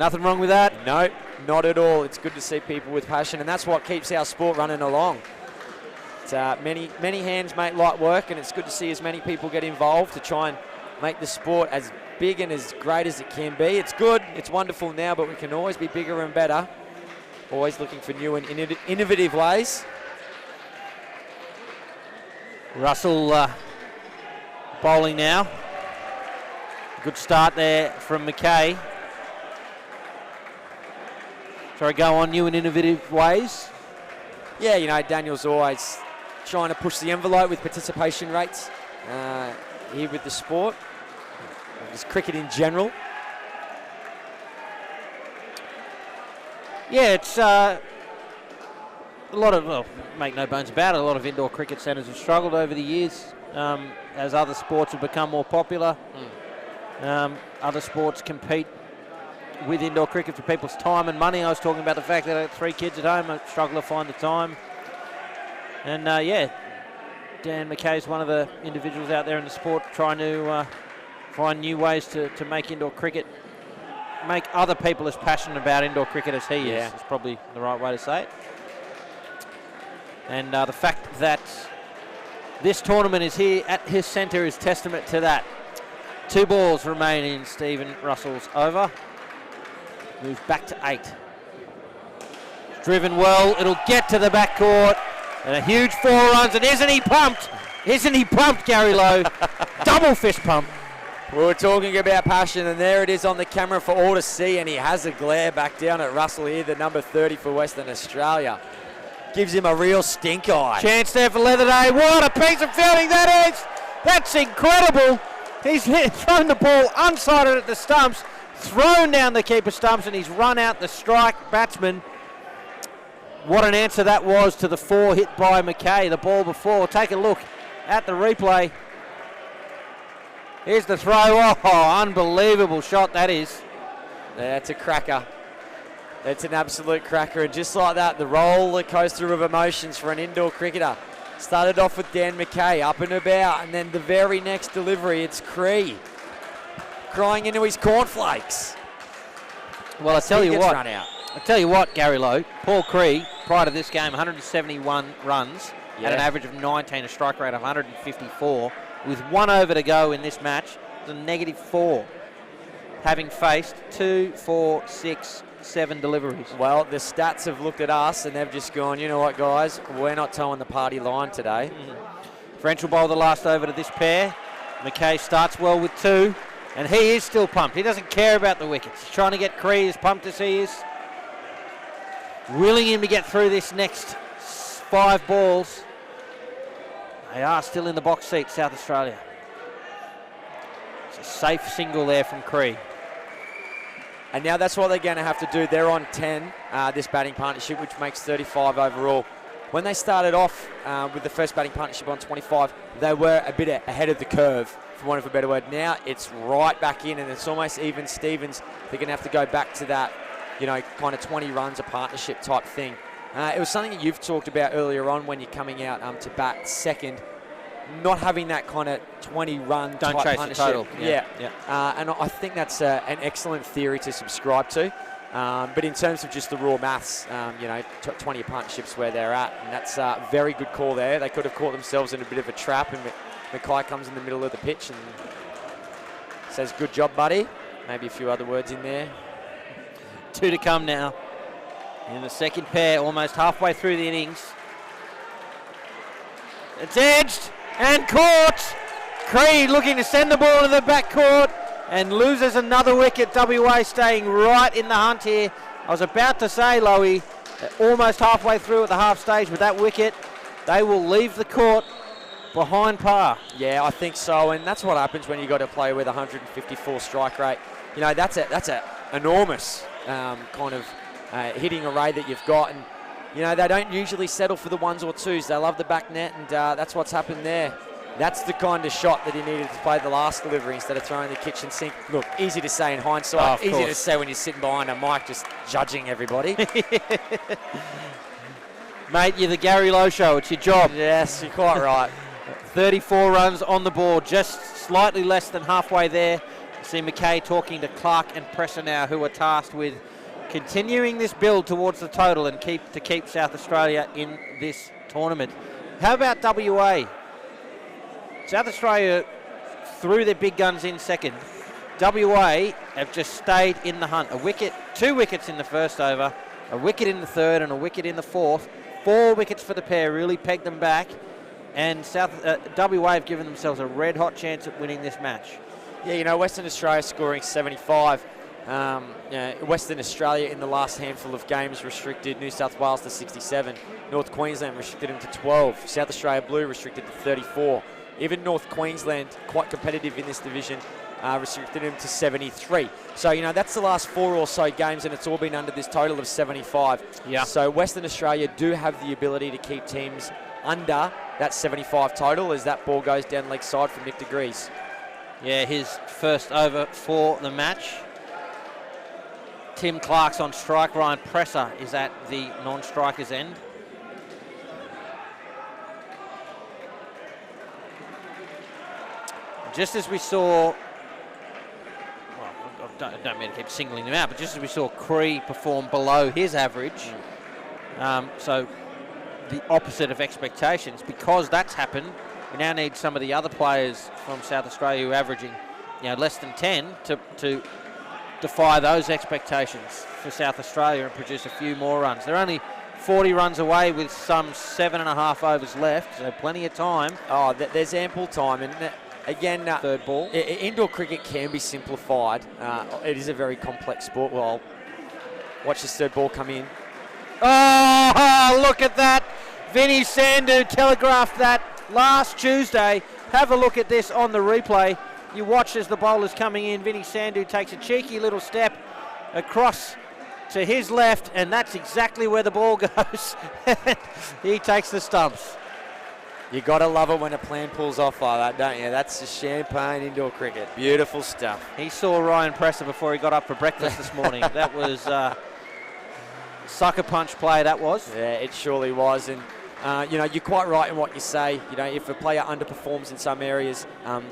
Nothing wrong with that? No, not at all. It's good to see people with passion, and that's what keeps our sport running along. It's, many hands make light work, and it's good to see as many people get involved to try and make the sport as big and as great as it can be. It's good, it's wonderful now, but we can always be bigger and better. Always looking for new and innovative ways. Russell bowling now. Good start there from McKay. Sorry, go on, new and innovative ways. Yeah, Daniel's always trying to push the envelope with participation rates here with the sport. Just cricket in general. Yeah, it's a lot of, make no bones about it, a lot of indoor cricket centres have struggled over the years as other sports have become more popular. Other sports compete with indoor cricket for people's time and money. I was talking about the fact that I have 3 kids at home, I struggle to find the time. And Dan McKay is one of the individuals out there in the sport trying to find new ways to make indoor cricket, make other people as passionate about indoor cricket as he is probably the right way to say it. And the fact that this tournament is here at his centre is testament to that. 2 balls remain in Stephen Russell's over. Moves back to 8. Driven well, it'll get to the backcourt. And a huge 4 runs, and isn't he pumped? Isn't he pumped, Gary Lowe? Double fist pump. We were talking about passion, and there it is on the camera for all to see, and he has a glare back down at Russell here, the number 30 for Western Australia. Gives him a real stink eye. Chance there for Leatherday. What a piece of fielding that is! That's incredible. He's thrown the ball unsighted at the stumps, thrown down the keeper stumps, and he's run out the strike batsman. What an answer that was to the 4 hit by McKay, the ball before. Take a look at the replay. Here's the throw. Oh, unbelievable shot that is. That's a cracker. That's an absolute cracker. And just like that, the roller coaster of emotions for an indoor cricketer. Started off with Dan McKay, up and about, and then the very next delivery, it's Cree crying into his cornflakes. Well, I tell you what, Gary Lowe, Paul Cree, prior to this game, 171 runs at an average of 19, a strike rate of 154. With 1 over to go in this match, it's a -4, having faced 2, 4, 6, 7 deliveries. Well, the stats have looked at us and they've just gone, you know what, guys, we're not towing the party line today. French will bowl the last over to this pair. McKay starts well with 2, and he is still pumped. He doesn't care about the wickets. He's trying to get Cree as pumped as he is. Willing him to get through this next 5 balls. They are still in the box seat, South Australia. It's a safe single there from Cree. And now that's what they're going to have to do. They're on 10, this batting partnership, which makes 35 overall. When they started off with the first batting partnership on 25, they were a bit ahead of the curve, for want of a better word. Now it's right back in, and it's almost even Stevens. They're going to have to go back to that kind of 20 runs, a partnership type thing. It was something that you've talked about earlier on when you're coming out to bat second, not having that kind of 20-run type chase partnership. The total. Yeah. And I think that's an excellent theory to subscribe to. But in terms of just the raw maths, 20 partnerships where they're at, and that's a very good call there. They could have caught themselves in a bit of a trap, and Mackay comes in the middle of the pitch and says, "Good job, buddy." Maybe a few other words in there. 2 to come now in the second pair, almost halfway through the innings. It's edged and caught. Creed looking to send the ball to the backcourt and loses another wicket. WA staying right in the hunt here. I was about to say, Lowy, almost halfway through at the half stage with that wicket, they will leave the court behind par. Yeah, I think so, and that's what happens when you got to play with 154 strike rate. That's a enormous kind of hitting array that you've got, and they don't usually settle for the ones or twos. They love the back net, and that's what's happened there. That's the kind of shot that he needed to play the last delivery instead of throwing the kitchen sink. Look, easy to say in hindsight, easy to say when you're sitting behind a mic just judging everybody. Mate, you're the Gary Lowe Show. It's your job. Yes, you're quite right. 34 runs on the board, just slightly less than halfway there. You see Mackay talking to Clark and Presser now, who are tasked with continuing this build towards the total and keep South Australia in this tournament. How about WA? South Australia threw their big guns in second. WA have just stayed in the hunt. A wicket, 2 wickets in the first over, a wicket in the third and a wicket in the fourth. 4 wickets for the pair, really pegged them back. And WA have given themselves a red-hot chance at winning this match. Yeah, Western Australia scoring 75. Western Australia in the last handful of games restricted New South Wales to 67. North Queensland restricted them to 12. South Australia Blue restricted to 34. Even North Queensland, quite competitive in this division, restricted him to 73. So, that's the last 4 or so games, and it's all been under this total of 75. Yeah. So Western Australia do have the ability to keep teams under that 75 total as that ball goes down leg side from Nick DeGrees. Yeah, his first over for the match. Tim Clark's on strike. Ryan Presser is at the non-striker's end. Just as we saw, I don't mean to keep singling him out, but just as we saw Cree perform below his average, so the opposite of expectations. Because that's happened, we now need some of the other players from South Australia who are averaging less than 10 to defy those expectations for South Australia and produce a few more runs. They're only 40 runs away with some 7.5 overs left, so plenty of time. Oh, there's ample time. And again, third ball. Indoor cricket can be simplified. It is a very complex sport. Well, watch this third ball come in. Oh, look at that. Vinny Sandhu telegraphed that last Tuesday. Have a look at this on the replay. You watch as the bowler's coming in. Vinny Sandhu takes a cheeky little step across to his left, and that's exactly where the ball goes. He takes the stumps. You got to love it when a plan pulls off like that, don't you? That's the champagne indoor cricket. Beautiful stuff. He saw Ryan Presser before he got up for breakfast this morning. That was sucker punch play, that was. Yeah, it surely was. And, you're quite right in what you say. If a player underperforms in some areas,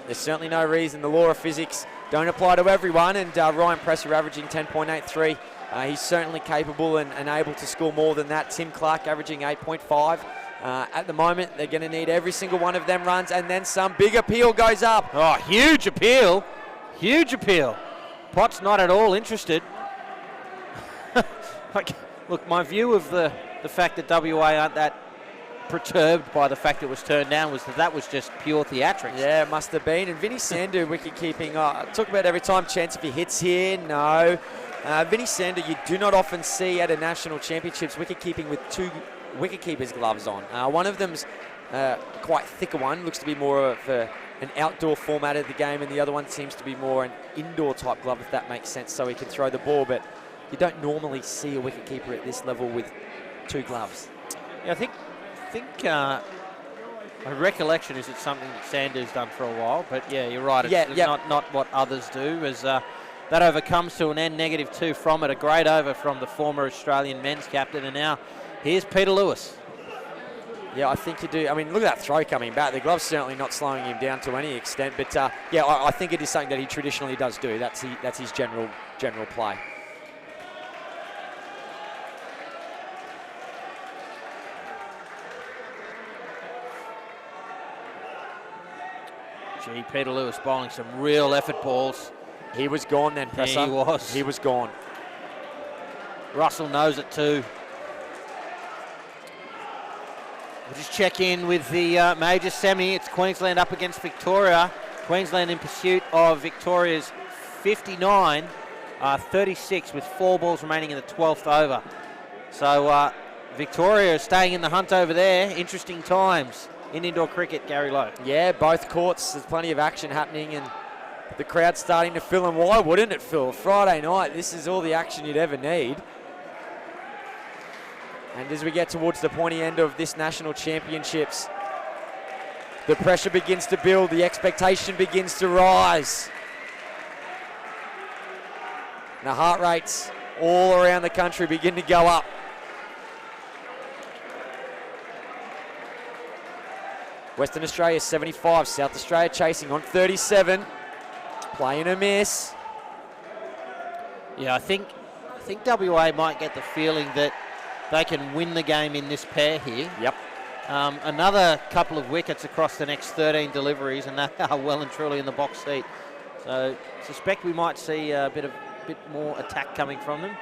there's certainly no reason. The law of physics don't apply to everyone. And Ryan Presser averaging 10.83. He's certainly capable and able to score more than that. Tim Clark averaging 8.5. At the moment, they're going to need every single one of them runs, and then some. Big appeal goes up. Oh, huge appeal. Huge appeal. Potts not at all interested. Look, my view of the fact that WA aren't that perturbed by the fact it was turned down was that was just pure theatrics. Yeah, it must have been. And Vinny Sandhu, wicket keeping. Talk about every time chance if he hits here. No. Vinny Sandhu, you do not often see at a national championships wicket keeping with 2 wicketkeeper's gloves on. One of them's quite thicker one, looks to be more of an outdoor format of the game, and the other one seems to be more an indoor type glove, if that makes sense, so he can throw the ball. But you don't normally see a wicketkeeper at this level with 2 gloves. Yeah, I think my recollection is it's something that Sandhu's done for a while, but yeah, you're right. It's not what others do. As that over comes to an end, -2 from it. A great over from the former Australian men's captain. And now here's Peter Lewis. Yeah, I think you do. I mean, look at that throw coming back. The glove's certainly not slowing him down to any extent. But, yeah, I think it is something that he traditionally does do. That's his general play. Gee, Peter Lewis bowling some real effort balls. He was gone then, Presser. He was. He was gone. Russell knows it too. We'll just check in with the major semi. It's Queensland up against Victoria. Queensland in pursuit of Victoria's 59, 36 with 4 balls remaining in the 12th over. So Victoria is staying in the hunt over there. Interesting times in indoor cricket, Gary Lowe. Yeah, both courts, there's plenty of action happening and the crowd's starting to fill. And why wouldn't it fill? Friday night, this is all the action you'd ever need. And as we get towards the pointy end of this national championships, the pressure begins to build, the expectation begins to rise. And the heart rates all around the country begin to go up. Western Australia 75, South Australia chasing on 37. Playing a miss. Yeah, I think WA might get the feeling that they can win the game in this pair here. Yep. Another couple of wickets across the next 13 deliveries, and they are well and truly in the box seat. So suspect we might see a bit more attack coming from them.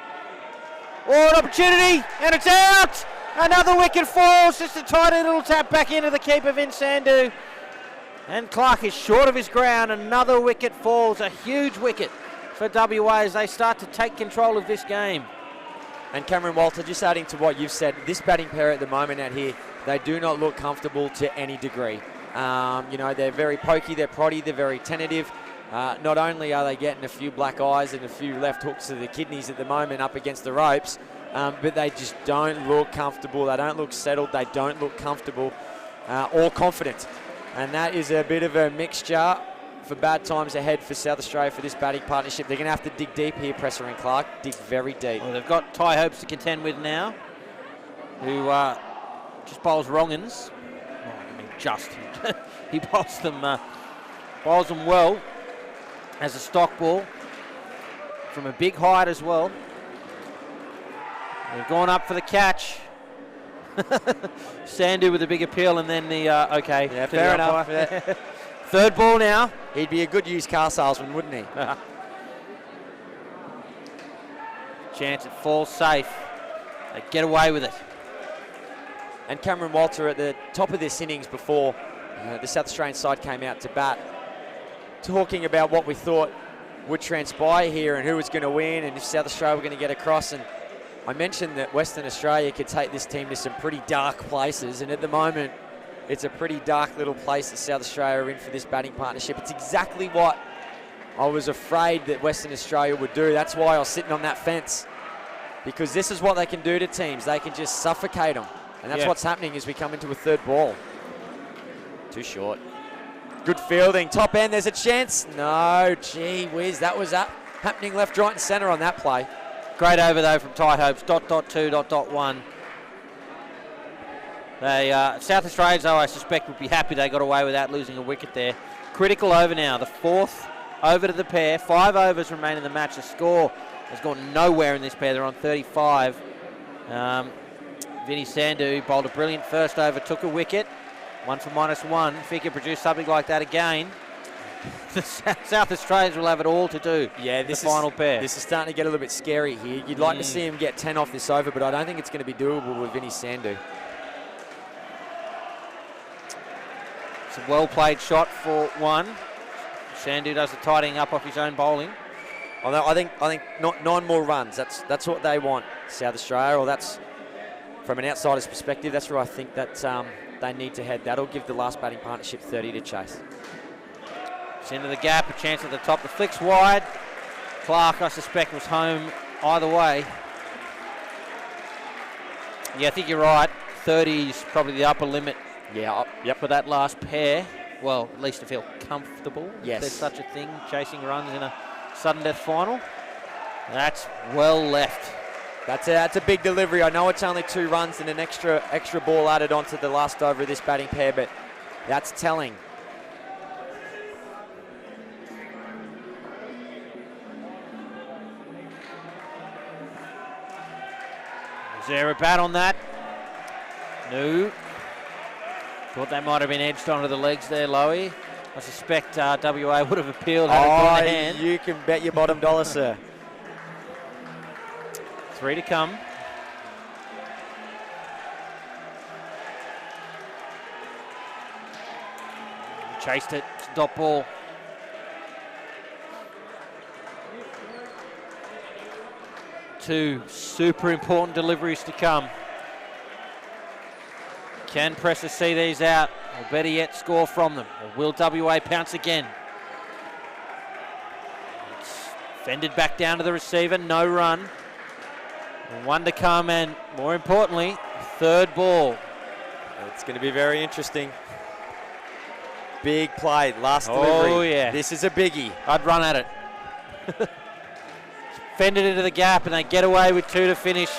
Oh, an opportunity, and it's out! Another wicket falls, just a tiny little tap back into the keeper, Vince Sandhu. And Clark is short of his ground. Another wicket falls, a huge wicket for WA as they start to take control of this game. And Cameron Walter, just adding to what you've said, this batting pair at the moment out here, they do not look comfortable to any degree. You know, they're very pokey, they're proddy, they're very tentative. Not only are they getting a few black eyes and a few left hooks to the kidneys at the moment up against the ropes, but they just don't look comfortable. They don't look settled. They don't look comfortable or confident. And that is a bit of a mixture for bad times ahead for South Australia for this batting partnership. They're going to have to dig deep here, Presser and Clark. Dig very deep. Well, they've got Ty Hopes to contend with now, who just bowls wrong-uns. Oh, I mean, just. He bowls them well as a stock ball from a big height as well. They've gone up for the catch. Sandhu with a big appeal, and then the okay. Yeah, fair enough. Yeah. Third ball now. He'd be a good used car salesman, wouldn't he? Chance it falls safe. They get away with it. And Cameron Walter at the top of this innings before the South Australian side came out to bat, talking about what we thought would transpire here and who was going to win and if South Australia were going to get across. And I mentioned that Western Australia could take this team to some pretty dark places, and at the moment it's a pretty dark little place that South Australia are in for this batting partnership. It's exactly what I was afraid that Western Australia would do. That's why I was sitting on that fence, because this is what they can do to teams. They can just suffocate them, and that's what's happening as we come into a third ball. Too short. Good fielding. Top end, there's a chance. No, gee whiz, that was happening left, right and centre on that play. Great over though from Ty Hopes, .2, .1. They, South Australians though I suspect would be happy they got away without losing a wicket there. Critical over now, the fourth over to the pair. 5 overs remain in the match. The score has gone nowhere in this pair. They're on 35. Vinny Sandhu bowled a brilliant first over, took a wicket. 1 for -1. If he could produce something like that again, the South Australians will have it all to do. Yeah, this final pair. This is starting to get a little bit scary here. You'd like to see him get 10 off this over, but I don't think it's going to be doable with Vinny Sandhu. It's a well-played shot for 1. Sandhu does the tidying up off his own bowling. Although I think not 9 more runs. That's what they want, South Australia, or that's from an outsider's perspective. That's where I think that they need to head. That'll give the last batting partnership 30 to chase. It's into the gap, a chance at the top. The flick's wide. Clark, I suspect, was home either way. Yeah, I think you're right. 30 is probably the upper limit. Yeah, yep. For that last pair. Well, at least to feel comfortable. Yes. If there's such a thing, chasing runs in a sudden death final. That's well left. That's a big delivery. I know it's only 2 runs and an extra ball added onto the last over of this batting pair, but that's telling. Is there a bat on that? No. Thought that might have been edged onto the legs there, Lowy. I suspect WA would have appealed had it gone to hand. You can bet your bottom dollar, sir. 3 to come. Chased it, stop ball. Two super important deliveries to come. Can Pressers see these out, or better yet, score from them? Or will WA pounce again? It's fended back down to the receiver, no run. And 1 to come, and more importantly, 3rd ball. It's going to be very interesting. Big play, last delivery. Oh, yeah. This is a biggie. I'd run at it. Fended into the gap, and they get away with 2 to finish.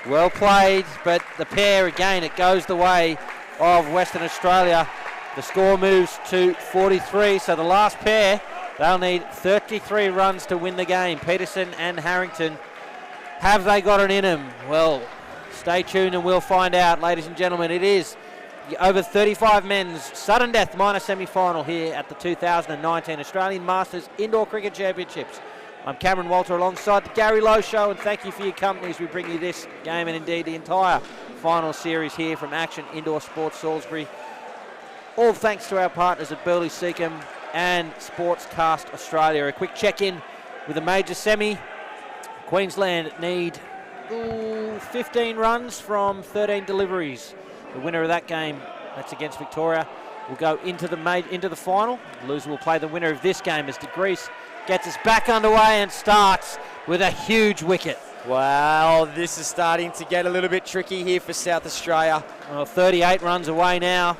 Well played, but the pair, again, it goes the way of Western Australia. The score moves to 43, so the last pair, they'll need 33 runs to win the game. Peterson and Harrington. Have they got it in them? Well, stay tuned and we'll find out, ladies and gentlemen. It is the over 35 men's sudden death minor semi-final here at the 2019 Australian Masters Indoor Cricket Championships. I'm Cameron Walter alongside the Gary Lowe Show, and thank you for your company as we bring you this game and indeed the entire final series here from Action Indoor Sports Salisbury. All thanks to our partners at Burley Seacombe and Sportscast Australia. A quick check-in with a major semi. Queensland need 15 runs from 13 deliveries. The winner of that game, that's against Victoria, will go into the final. The loser will play the winner of this game as De Greece gets us back underway and starts with a huge wicket. Wow, this is starting to get a little bit tricky here for South Australia. Well, 38 runs away now.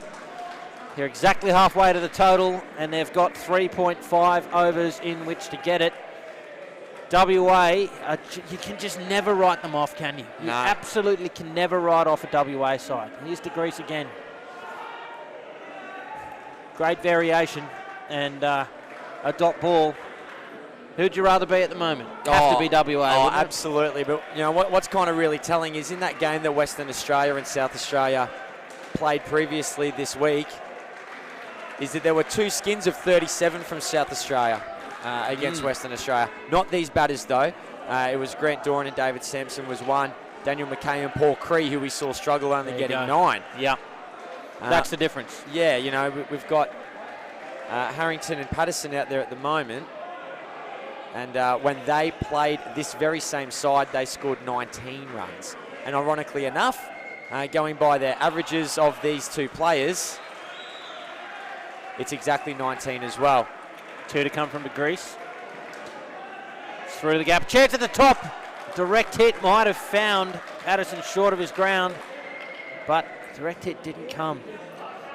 They're exactly halfway to the total, and they've got 3.5 overs in which to get it. WA, you can just never write them off, can you? You absolutely can never write off a WA side. Here's De Greece again. Great variation and a dot ball. Who'd you rather be at the moment? Have to be WA. Absolutely. But you know what's kind of really telling is in that game that Western Australia and South Australia played previously this week, is that there were 2 skins of 37 from South Australia against Western Australia. Not these batters though. It was Grant Doran and David Sampson was 1. Daniel McKay and Paul Cree, who we saw struggle, only getting 9. Yeah, that's the difference. Yeah, you know, we've got Harrington and Patterson out there at the moment. And when they played this very same side, they scored 19 runs. And ironically enough, going by their averages of these 2 players, it's exactly 19 as well. 2 to come from De Greece. Through the gap, chance at the top. Direct hit might have found Patterson short of his ground, but direct hit didn't come.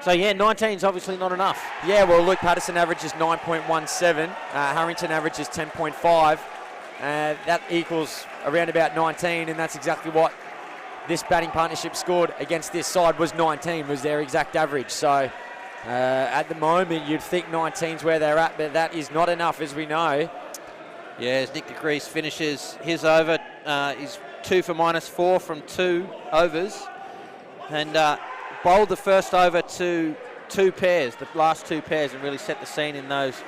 So yeah, 19 is obviously not enough. Yeah, well, Luke Patterson averages 9.17. Harrington averages 10.5. That equals around about 19, and that's exactly what this batting partnership scored against this side was 19, was their exact average. So at the moment, you'd think 19's where they're at, but that is not enough, as we know. Yeah, as Nick De Greece finishes his over, is 2 for -4 from 2 overs. And bowled the first over to 2 pairs, the last 2 pairs, and really set the scene in those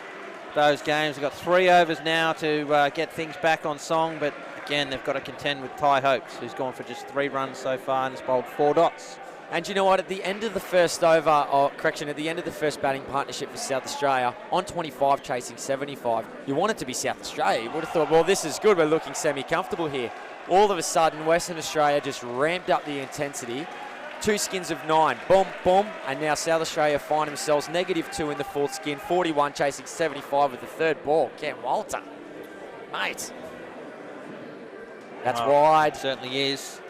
games. They've got 3 overs now to get things back on song, but again, they've got to contend with Ty Hopes, who's gone for just 3 runs so far and has bowled 4 dots. And you know what, at the end of the first over, at the end of the first batting partnership for South Australia, on 25 chasing 75, you want it to be South Australia. You would have thought, well, this is good, we're looking semi-comfortable here. All of a sudden, Western Australia just ramped up the intensity. 2 skins of 9, boom, boom, and now South Australia find themselves -2 in the 4th skin, 41 chasing 75 with the 3rd ball. Cam Walter, mate. That's wide. Certainly is.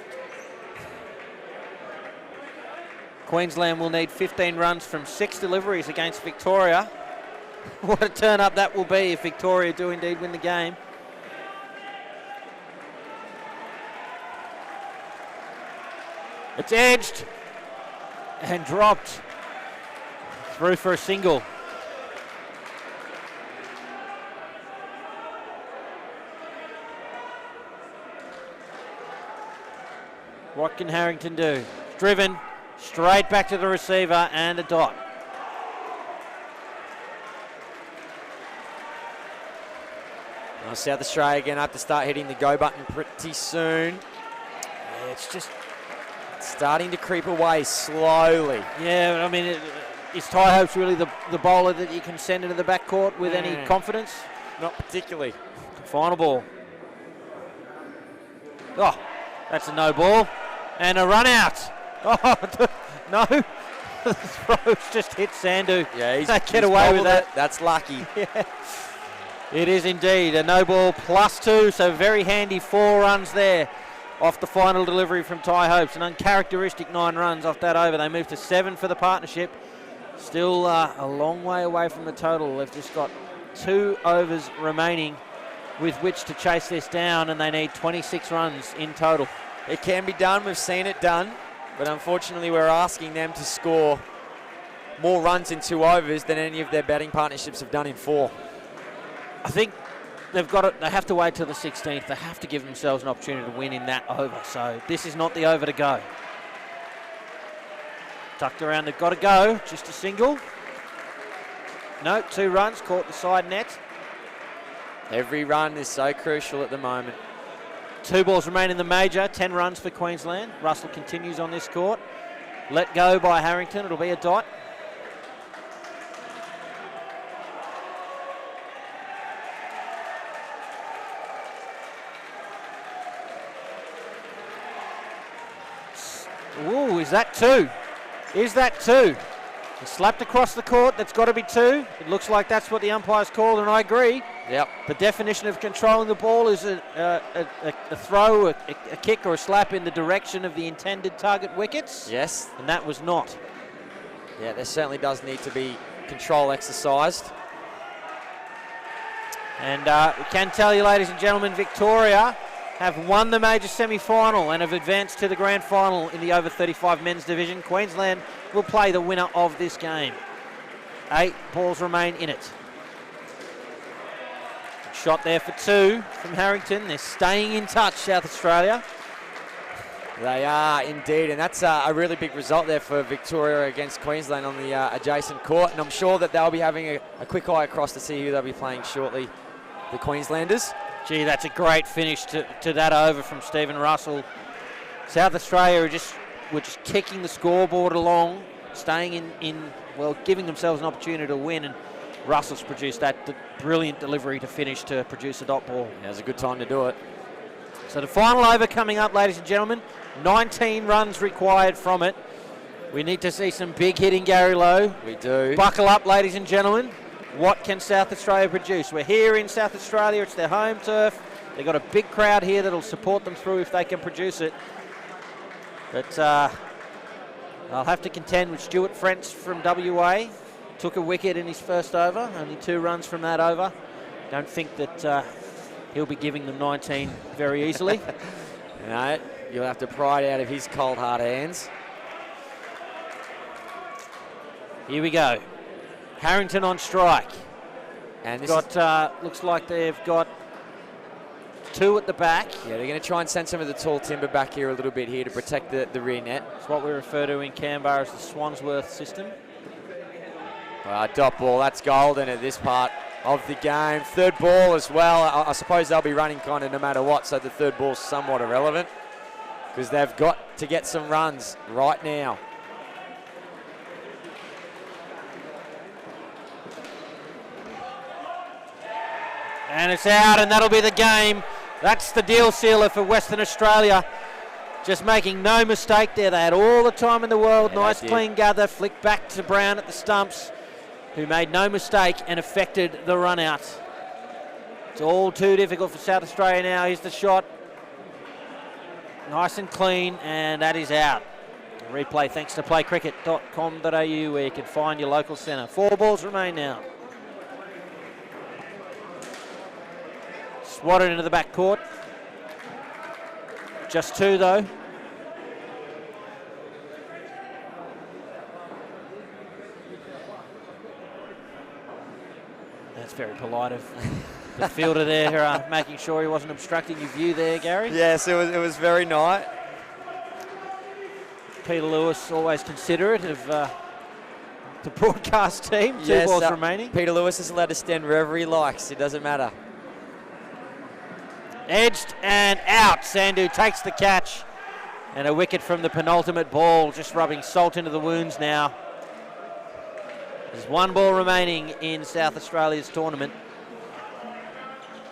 Queensland will need 15 runs from 6 deliveries against Victoria. What a turn up that will be if Victoria do indeed win the game. It's edged and dropped through for a single. What can Harrington do? Driven straight back to the receiver and a dot. Well, South Australia going to have to start hitting the go button pretty soon. Yeah, it's just starting to creep away slowly. Yeah, I mean, is Ty Hope's really the bowler that you can send into the backcourt with any confidence? Not particularly. Final ball. Oh, that's a no ball. And a run out. Oh, no. The throw's just hit Sandhu. Yeah, they get away with that. That's lucky. Yeah. It is indeed a no ball +2, so very handy 4 runs there off the final delivery from Ty Hope's. An uncharacteristic 9 runs off that over. They move to 7 for the partnership. Still a long way away from the total. They've just got 2 overs remaining with which to chase this down, and they need 26 runs in total. It can be done. We've seen it done. But unfortunately, we're asking them to score more runs in 2 overs than any of their batting partnerships have done in 4. I think they have to wait till the 16th. They have to give themselves an opportunity to win in that over. So this is not the over to go. Tucked around, they've got to go. Just a single. No, 2 runs, caught the side net. Every run is so crucial at the moment. 2 balls remain in the major, 10 runs for Queensland. Russell continues on this court. Let go by Harrington, it'll be a dot. Ooh, is that 2? Is that 2? It's slapped across the court, that's got to be 2. It looks like that's what the umpires called, and I agree. Yep. The definition of controlling the ball is a throw, a kick or a slap in the direction of the intended target wickets. Yes. And that was not. Yeah, there certainly does need to be control exercised. And we can tell you, ladies and gentlemen, Victoria have won the major semi-final and have advanced to the grand final in the over 35 men's division. Queensland will play the winner of this game. 8 balls remain in it. Shot there for 2 from Harrington. They're staying in touch, South Australia. They are indeed, and that's a really big result there for Victoria against Queensland on the adjacent court. And I'm sure that they'll be having a quick eye across to see who they'll be playing shortly, the Queenslanders. Gee, that's a great finish to that over from Stephen Russell. South Australia were just kicking the scoreboard along, staying giving themselves an opportunity to win, and Russell's produced that brilliant delivery to finish to produce a dot ball. Yeah, it was a good time to do it. So the final over coming up, ladies and gentlemen. 19 runs required from it. We need to see some big hitting, Gary Lowe. We do. Buckle up, ladies and gentlemen. What can South Australia produce? We're here in South Australia. It's their home turf. They've got a big crowd here that'll support them through if they can produce it. But I'll have to contend with Stuart Frentz from WA. Took a wicket in his first over. Only 2 runs from that over. Don't think that he'll be giving them 19 very easily. No, you'll have to pry it out of his cold hard hands. Here we go. Harrington on strike. And this looks like they've got 2 at the back. Yeah, they're going to try and send some of the tall timber back here a little bit here to protect the rear net. It's what we refer to in Canberra as the Swansworth system. Dot ball, that's golden at this part of the game. 3rd ball as well. I suppose they'll be running kind of no matter what, so the 3rd ball's somewhat irrelevant because they've got to get some runs right now. And it's out, and that'll be the game. That's the deal sealer for Western Australia. Just making no mistake there. They had all the time in the world. Yeah, nice clean gather. Flick back to Brown at the stumps, who made no mistake and affected the run out. It's all too difficult for South Australia now. Here's the shot. Nice and clean, and that is out. Replay thanks to playcricket.com.au, where you can find your local centre. 4 balls remain now. Swatted into the back court. Just 2 though. That's very polite of the fielder there, making sure he wasn't obstructing your view there, Gary. Yes, it was very nice. Peter Lewis always considerate of the broadcast team. 2 balls remaining. Peter Lewis is allowed to stand wherever he likes. It doesn't matter. Edged and out. Sandhu takes the catch. And a wicket from the penultimate ball, just rubbing salt into the wounds now. There's 1 ball remaining in South Australia's tournament.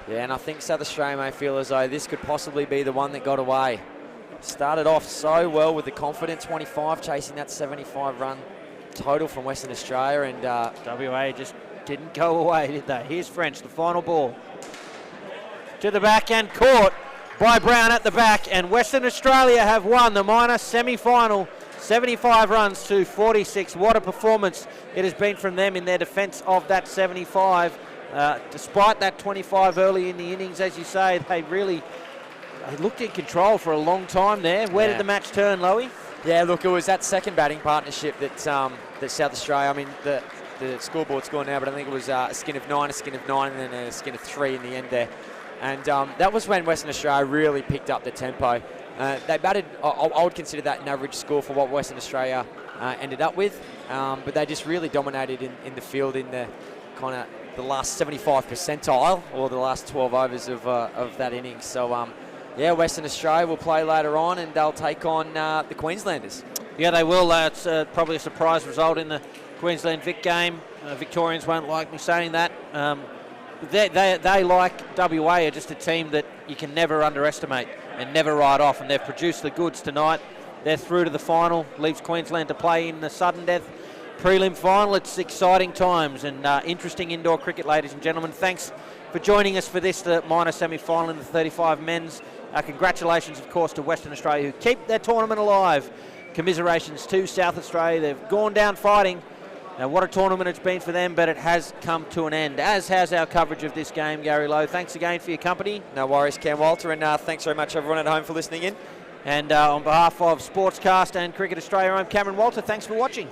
Yeah, and I think South Australia may feel as though this could possibly be the one that got away. Started off so well with the confident 25, chasing that 75 run total from Western Australia, and WA just didn't go away, did they? Here's French, the final ball. To the back and caught by Brown at the back, and Western Australia have won the minor semi-final. 75 runs to 46. What a performance it has been from them in their defence of that 75. Despite that 25 early in the innings, as you say, they looked in control for a long time there. Where did the match turn, Lowy? Yeah, look, it was that second batting partnership that South Australia, I mean, the scoreboard's gone now, but I think it was a skin of 9, and then a skin of 3 in the end there. And that was when Western Australia really picked up the tempo. They batted, I would consider that an average score for what Western Australia ended up with, but they just really dominated in the field in the kind of the last 75 percentile, or the last 12 overs of that innings. So, yeah, Western Australia will play later on, and they'll take on the Queenslanders. Yeah, they will. It's probably a surprise result in the Queensland Vic game. Victorians won't like me saying that. They like WA, are just a team that you can never underestimate and never write off, and they've produced the goods tonight. They're through to the final, leaves Queensland to play in the sudden death prelim final. It's exciting times and interesting indoor cricket, ladies and gentlemen. Thanks for joining us for this, the minor semi-final in the 35 men's. Congratulations, of course, to Western Australia, who keep their tournament alive. Commiserations to South Australia. They've gone down fighting. Now, what a tournament it's been for them, but it has come to an end, as has our coverage of this game, Gary Lowe. Thanks again for your company. No worries, Cam Walter, and thanks very much, everyone at home, for listening in. And on behalf of Sportscast and Cricket Australia, I'm Cameron Walter. Thanks for watching.